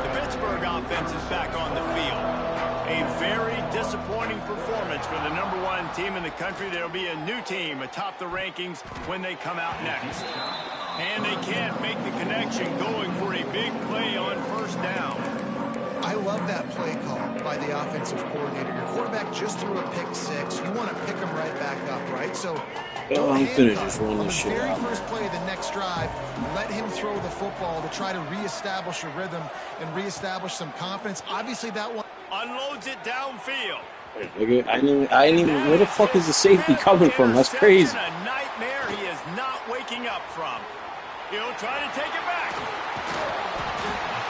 Speaker 2: The Pittsburgh offense is back on the field. A very disappointing performance for the #1 team in the country. There'll be a new team atop the rankings when they come out next. And they can't make the connection going for a big play on first down.
Speaker 4: I love that play call by the offensive coordinator. Your quarterback just threw a pick 6. You want to pick him right back up, right? So
Speaker 1: I'm gonna just run this shit
Speaker 4: on the very
Speaker 1: out.
Speaker 4: first play of the next drive, let him throw the football to try to reestablish a rhythm and reestablish some confidence. Obviously, that one
Speaker 2: Unloads it downfield.
Speaker 1: Nigga, I didn't even. Where the fuck is the safety coming from? That's crazy.
Speaker 2: A nightmare he is not waking up from. He'll try to take it back.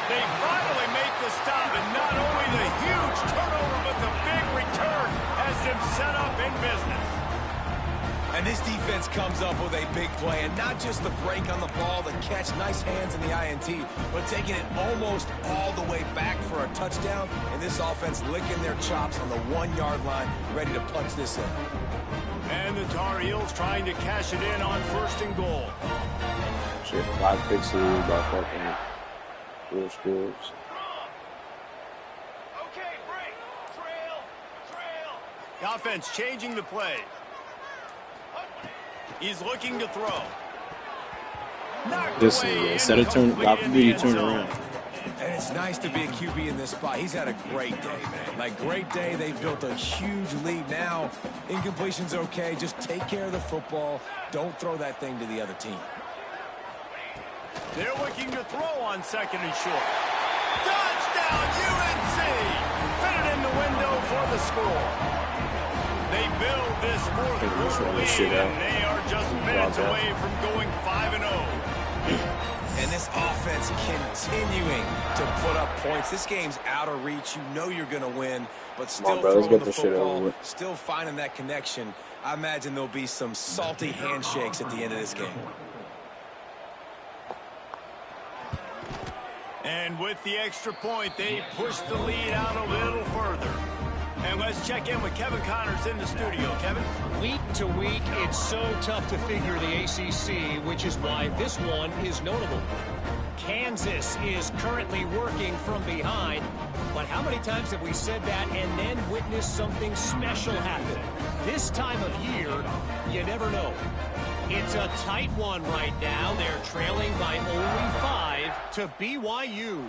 Speaker 2: They finally make the stop, and not only the huge turnover, but the big return has them set up in business.
Speaker 3: And this defense comes up with a big play, and not just the break on the ball, the catch, nice hands in the INT, but taking it almost all the way back for a touchdown, and this offense licking their chops on the 1-yard line, ready to punch this in.
Speaker 2: And the Tar Heels trying to cash it in on first and goal.
Speaker 1: Shit, 5 picks to lose by fucking 4 scores.
Speaker 6: Okay, break. Trail.
Speaker 2: The offense changing the play. He's looking to throw.
Speaker 1: This is instead of turn, God forbid you turn around.
Speaker 3: And it's nice to be a QB in this spot. He's had a great day, man. Like, great day. They've built a huge lead now. Incompletion's okay. Just take care of the football. Don't throw that thing to the other team.
Speaker 2: They're looking to throw on 2nd and short. Touchdown, UNC! Fitted in the window for the score. They build this fourth quarter lead, and they are just minutes away from going 5-0.
Speaker 3: And this offense continuing to put up points. This game's out of reach. You know you're going to win, but still throwing the football, still finding that connection. I imagine there'll be some salty handshakes at the end of this game.
Speaker 2: And with the extra point, they push the lead out a little further. And let's check in with Kevin Connors in the studio. Kevin?
Speaker 5: Week to week, it's so tough to figure the ACC, which is why this one is notable. Kansas is currently working from behind, but how many times have we said that and then witnessed something special happen? This time of year, you never know. It's a tight one right now. They're trailing by only 5 to BYU.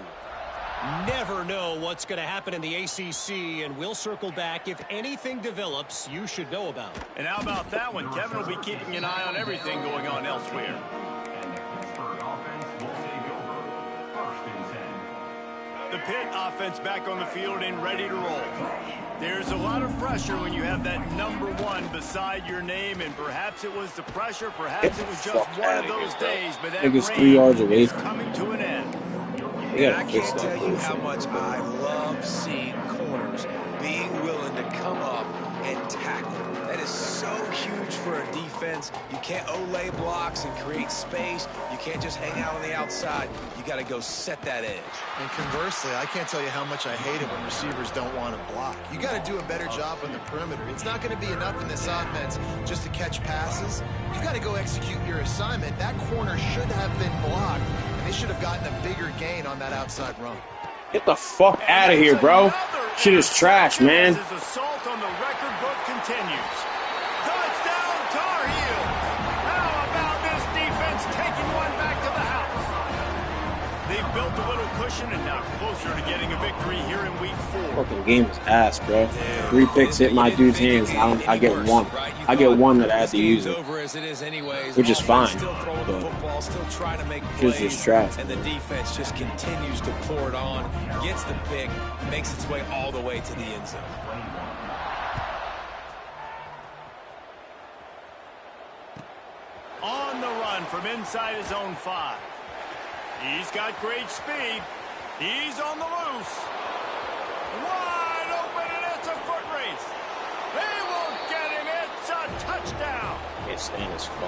Speaker 5: Never know what's going to happen in the ACC, and we'll circle back if anything develops you should know about.
Speaker 2: And how about that one? Kevin will be keeping an eye on everything going on elsewhere.
Speaker 6: And the Pittsburgh offense will take over. 1st and 10.
Speaker 2: The Pitt offense back on the field and ready to roll. There's a lot of pressure when you have that number 1 beside your name, and perhaps it was the pressure, perhaps it was just one of those days, but that
Speaker 1: it's 3 yards away
Speaker 2: is coming to an end.
Speaker 3: And I can't tell you how much I love seeing corners being willing to come up and tackle. That is so huge for a defense. You can't olay blocks and create space. You can't just hang out on the outside. You got to go set that edge.
Speaker 4: And conversely, I can't tell you how much I hate it when receivers don't want to block. You got to do a better job on the perimeter. It's not going to be enough in this offense just to catch passes. You got to go execute your assignment. That corner should have been blocked, and they should have gotten a bigger gain on that outside run.
Speaker 1: Get the fuck out of here, bro. Shit is trash, man.
Speaker 2: His assault on the record book continues. Touchdown, Tar Heels. How about this defense taking one back to the house? They've built a little cushion and now closer to getting a victory here in week 4.
Speaker 1: Fucking game is ass, bro. 3 picks hit my dude's hands. I get 1. I get 1 that I have to use it, which is fine. It's just trash.
Speaker 3: And the defense just continues to pour it on, gets the pick, makes its way all the way to the end zone.
Speaker 2: On the run from inside his own 5. He's got great speed. He's on the loose. Wide open, and it's a foot race. They will get him. It's a touchdown.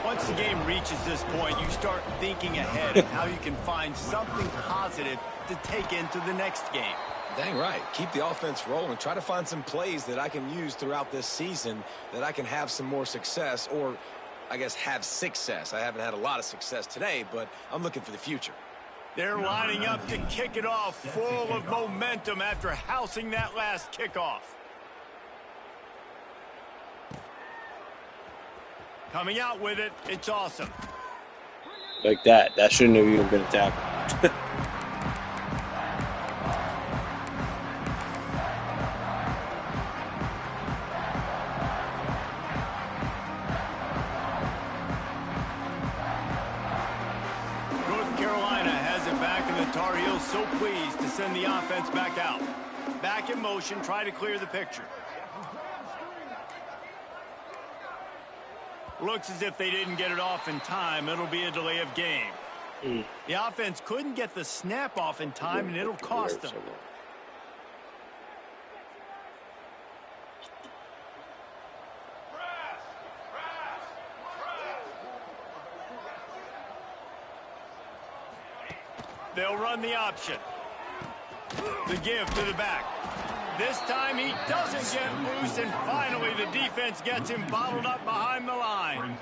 Speaker 2: Once the game reaches this point, you start thinking ahead of how you can find something positive to take into the next game.
Speaker 3: Dang right. Keep the offense rolling. Try to find some plays that I can use throughout this season that I can have some more success, or I guess have success. I haven't had a lot of success today, but I'm looking for the future.
Speaker 2: They're lining up to kick it off, full of momentum after housing that last kickoff. Coming out with it, it's awesome.
Speaker 1: Like that. That shouldn't have even been a tackle.
Speaker 2: North Carolina has it back, and the Tar Heels so pleased to send the offense back out. Back in motion, try to clear the picture. Looks as if they didn't get it off in time. It'll be a delay of game. The offense couldn't get the snap off in time, and it'll cost them. They'll run the option. The give to the back. This time he doesn't get loose, and finally the defense gets him bottled up behind the line.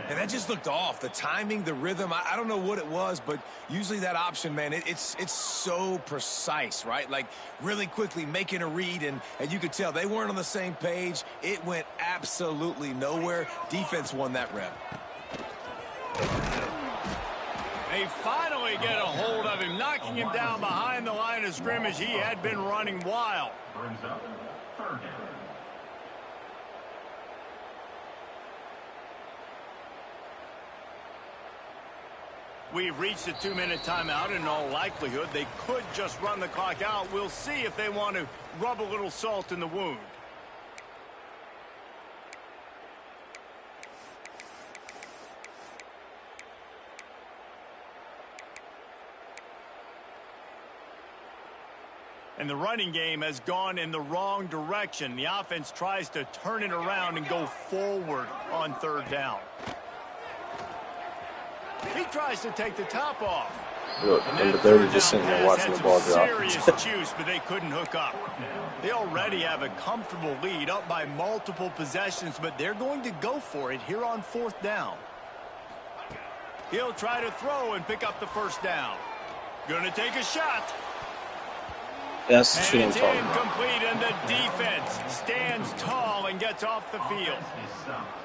Speaker 3: And that just looked off. The timing, the rhythm, I don't know what it was, but usually that option, man, it's so precise, right? Like really quickly making a read, and you could tell they weren't on the same page. It went absolutely nowhere. Defense won that rep.
Speaker 2: They finally get a hold of him, knocking him down behind the line of scrimmage. He had been running wild.
Speaker 6: Brings up third down.
Speaker 2: We've reached a 2-minute timeout. In all likelihood, they could just run the clock out. We'll see if they want to rub a little salt in the wound. And the running game has gone in the wrong direction. The offense tries to turn it around and go forward on third down. He tries to take the top off.
Speaker 1: Look, number 30 just sitting there watching the ball drop.
Speaker 2: Serious juice, but they couldn't hook up. They already have a comfortable lead, up by multiple possessions, but they're going to go for it here on fourth down. He'll try to throw and pick up the first down. Gonna take a shot.
Speaker 1: That's the shit I'm
Speaker 2: And it's
Speaker 1: talking about.
Speaker 2: incomplete, and the defense stands tall and gets off the field.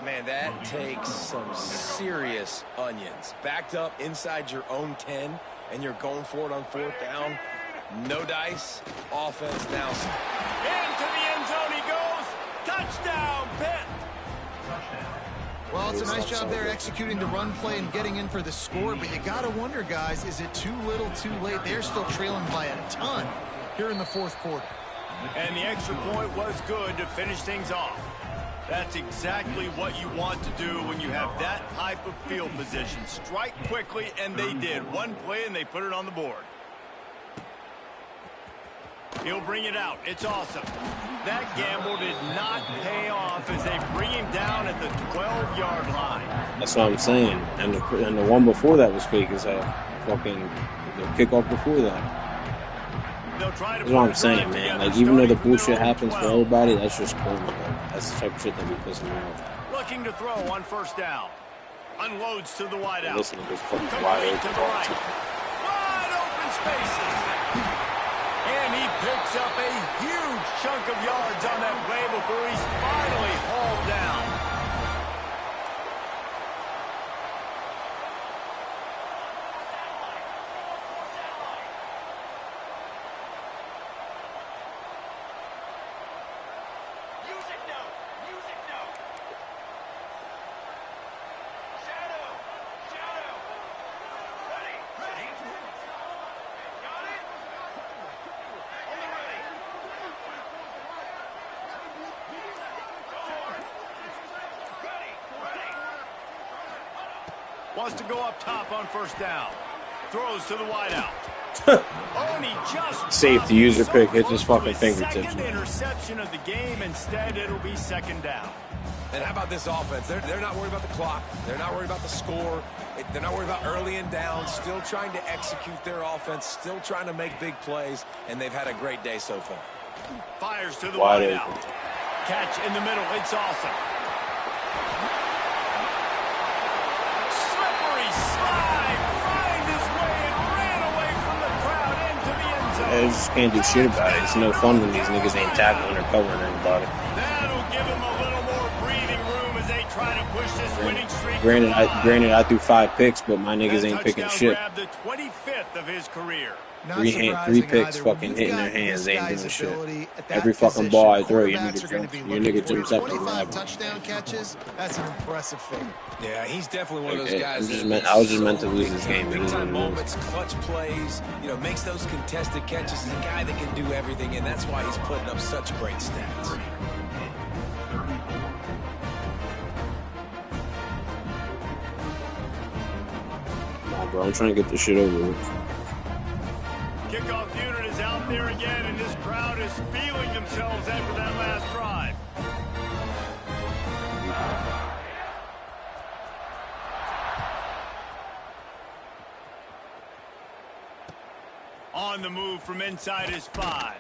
Speaker 3: Man, that takes some serious onions. Backed up inside your own 10, and you're going for it on fourth down. No dice. Offense now.
Speaker 2: Into the end zone he goes. Touchdown, Pitt.
Speaker 4: Well, it's a nice job there executing the run play and getting in for the score, but you got to wonder, guys, is it too little too late? They're still trailing by a ton here in the fourth quarter.
Speaker 2: And the extra point was good to finish things off. That's exactly what you want to do when you have that type of field position. Strike quickly, and they did. One play, and they put it on the board. He'll bring it out. It's awesome. That gamble did not pay off as they bring him down at the 12-yard line.
Speaker 1: That's what I'm saying. And the one before that was fake as hell. Fucking the kickoff before that. That's what I'm saying, man. Like, even though the bullshit happens for everybody, that's just corny, bro. That's the type of shit that be pissing me off.
Speaker 2: Looking to throw on first down. Unloads to the wideout.
Speaker 1: Listen to this fucking wide open
Speaker 2: To the right. Wide open spaces. And he picks up a huge chunk of yards on that play before he's finally hauled down. Wants to go up top on first down. Throws to the wideout.
Speaker 1: Safety user pick hits his fucking fingertips.
Speaker 2: Second interception of the game. Instead, it'll be second down.
Speaker 3: And how about this offense? They're not worried about the clock. They're not worried about the score. They're not worried about early and down. Still trying to execute their offense. Still trying to make big plays. And they've had a great day so far.
Speaker 2: Fires to the wideout. Catch in the middle. It's awesome.
Speaker 1: They just can't do shit about it. It's no fun when these niggas ain't tackling or covering anybody.
Speaker 2: That'll give him a little more breathing room as they try to push this winning streak.
Speaker 1: Granted, I threw 5 picks, but my niggas ain't picking shit.
Speaker 2: The 25th of his career.
Speaker 1: Three picks fucking hitting their hands, they ain't doing shit. Every fucking ball I throw, your nigga jumps up and
Speaker 4: 25 touchdown catches, that's an impressive thing.
Speaker 3: Yeah, he's definitely one of those guys.
Speaker 1: I was just meant to lose this game.
Speaker 3: Big time moments, clutch plays, makes those contested catches. He's a guy that can do everything, and that's why he's putting up such great stats.
Speaker 1: Come on, bro, I'm trying to get this shit over with.
Speaker 2: Kickoff unit is out there again, and this crowd is feeling themselves after that last drive. On the move from inside his 5.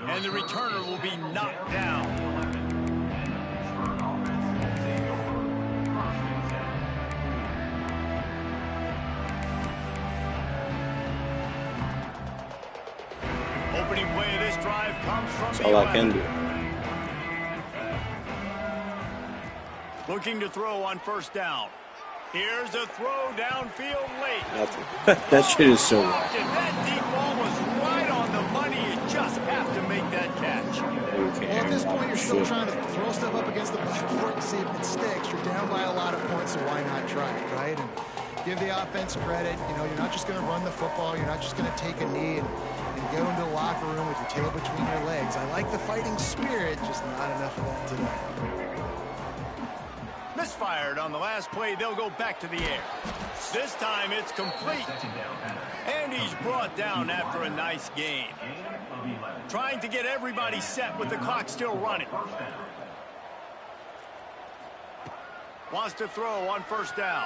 Speaker 2: And the returner will be knocked down. this drive comes from
Speaker 1: That's
Speaker 2: the
Speaker 1: all I can
Speaker 2: 11.
Speaker 1: do.
Speaker 2: Looking to throw on first down. Here's a throw downfield late.
Speaker 1: That shit is so
Speaker 2: Blocked it. That deep ball was right on the money. You just have to make that catch.
Speaker 4: Well, at this point, you're still trying to throw stuff up against the board and see if it sticks. You're down by a lot of points, so why not try it, right? And give the offense credit. You know, you're not just going to run the football. You're not just going to take a knee and go into the locker room with your tail between your legs. I like the fighting spirit, just not enough of that today.
Speaker 2: Misfired on the last play. They'll go back to the air. This time it's complete. And he's brought down after a nice gain. Trying to get everybody set with the clock still running. Wants to throw on first down.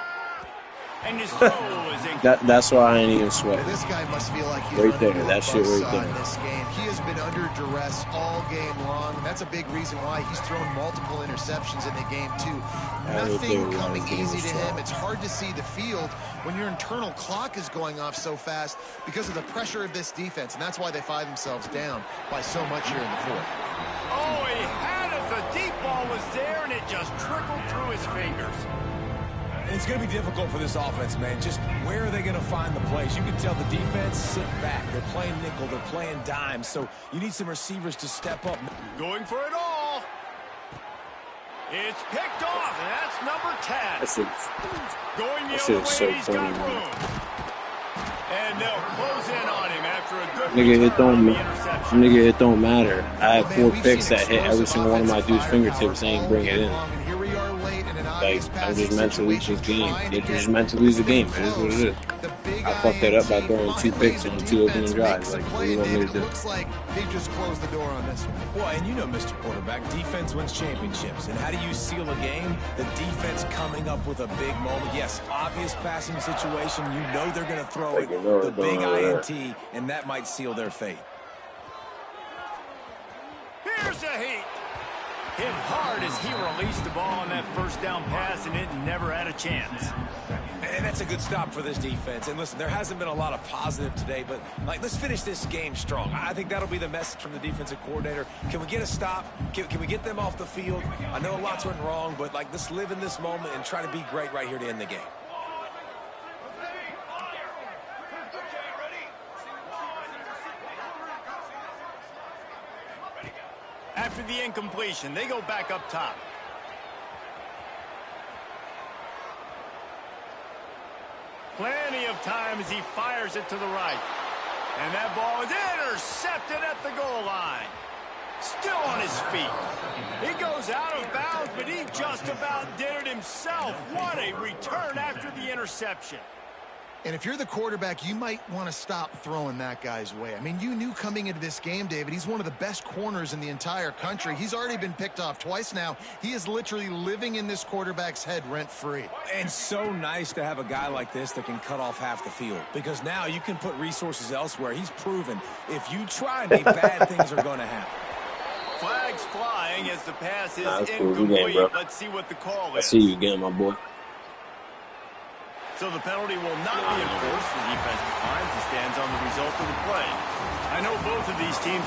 Speaker 2: And his throw is in.
Speaker 1: That's why I ain't even sweat.
Speaker 4: This guy must feel like he's
Speaker 1: Right there, that shit right there.
Speaker 4: in this game. He has been under duress all game long, and that's a big reason why he's thrown multiple interceptions in the game too. Nothing coming easy to him. It's hard to see the field when your internal clock is going off so fast because of the pressure of this defense, and that's why they find themselves down by so much here in the fourth.
Speaker 2: Oh, he had it. The deep ball was there, and it just trickled through his fingers.
Speaker 3: It's going to be difficult for this offense, man. Just where are they going to find the plays? You can tell the defense sit back. They're playing nickel. They're playing dime. So you need some receivers to step up.
Speaker 2: Going for it all. It's picked off, and that's number 10. Going the other way, he's got room. And they'll close in on him after a good
Speaker 1: Nigga, it don't matter. I had 4 picks that hit every single one of my dude's fingertips. They ain't bring it in. Like, I'm just meant to lose this game. They're just meant to lose the game. It is what it is. I fucked that up by throwing 2 picks on 2 opening drives. Like, what do you want me to do?
Speaker 4: Looks like they just closed the door on this one.
Speaker 3: Well, and you know, Mr. Quarterback, defense wins championships. And how do you seal a game? The defense coming up with a big moment. Yes, obvious passing situation. You know they're going to throw it. The big INT, and that might seal their fate.
Speaker 2: Here's a heat. Hit hard as he released the ball on that first down pass, and it never had a chance.
Speaker 3: And that's a good stop for this defense. And listen, there hasn't been a lot of positive today, but like, let's finish this game strong. I think that'll be the message from the defensive coordinator. Can we get a stop? Can we get them off the field? I know a lot's went wrong, but like, let's live in this moment and try to be great right here to end the game.
Speaker 2: After the incompletion, they go back up top. Plenty of time as he fires it to the right. And that ball is intercepted at the goal line. Still on his feet. He goes out of bounds, but he just about did it himself. What a return after the interception.
Speaker 4: And if you're the quarterback, you might want to stop throwing that guy's way. I mean, you knew coming into this game, David, he's one of the best corners in the entire country. He's already been picked off twice now. He is literally living in this quarterback's head rent-free.
Speaker 3: And so nice to have a guy like this that can cut off half the field, because now you can put resources elsewhere. He's proven if you try me, bad things are going to happen.
Speaker 2: Flags flying as the pass is
Speaker 1: Cool.
Speaker 2: incomplete.
Speaker 1: Game,
Speaker 2: Let's see what the call is.
Speaker 1: I see you again, my boy.
Speaker 2: So the penalty will not be enforced. The defense declines and stands on the result of the play. I know both of these teams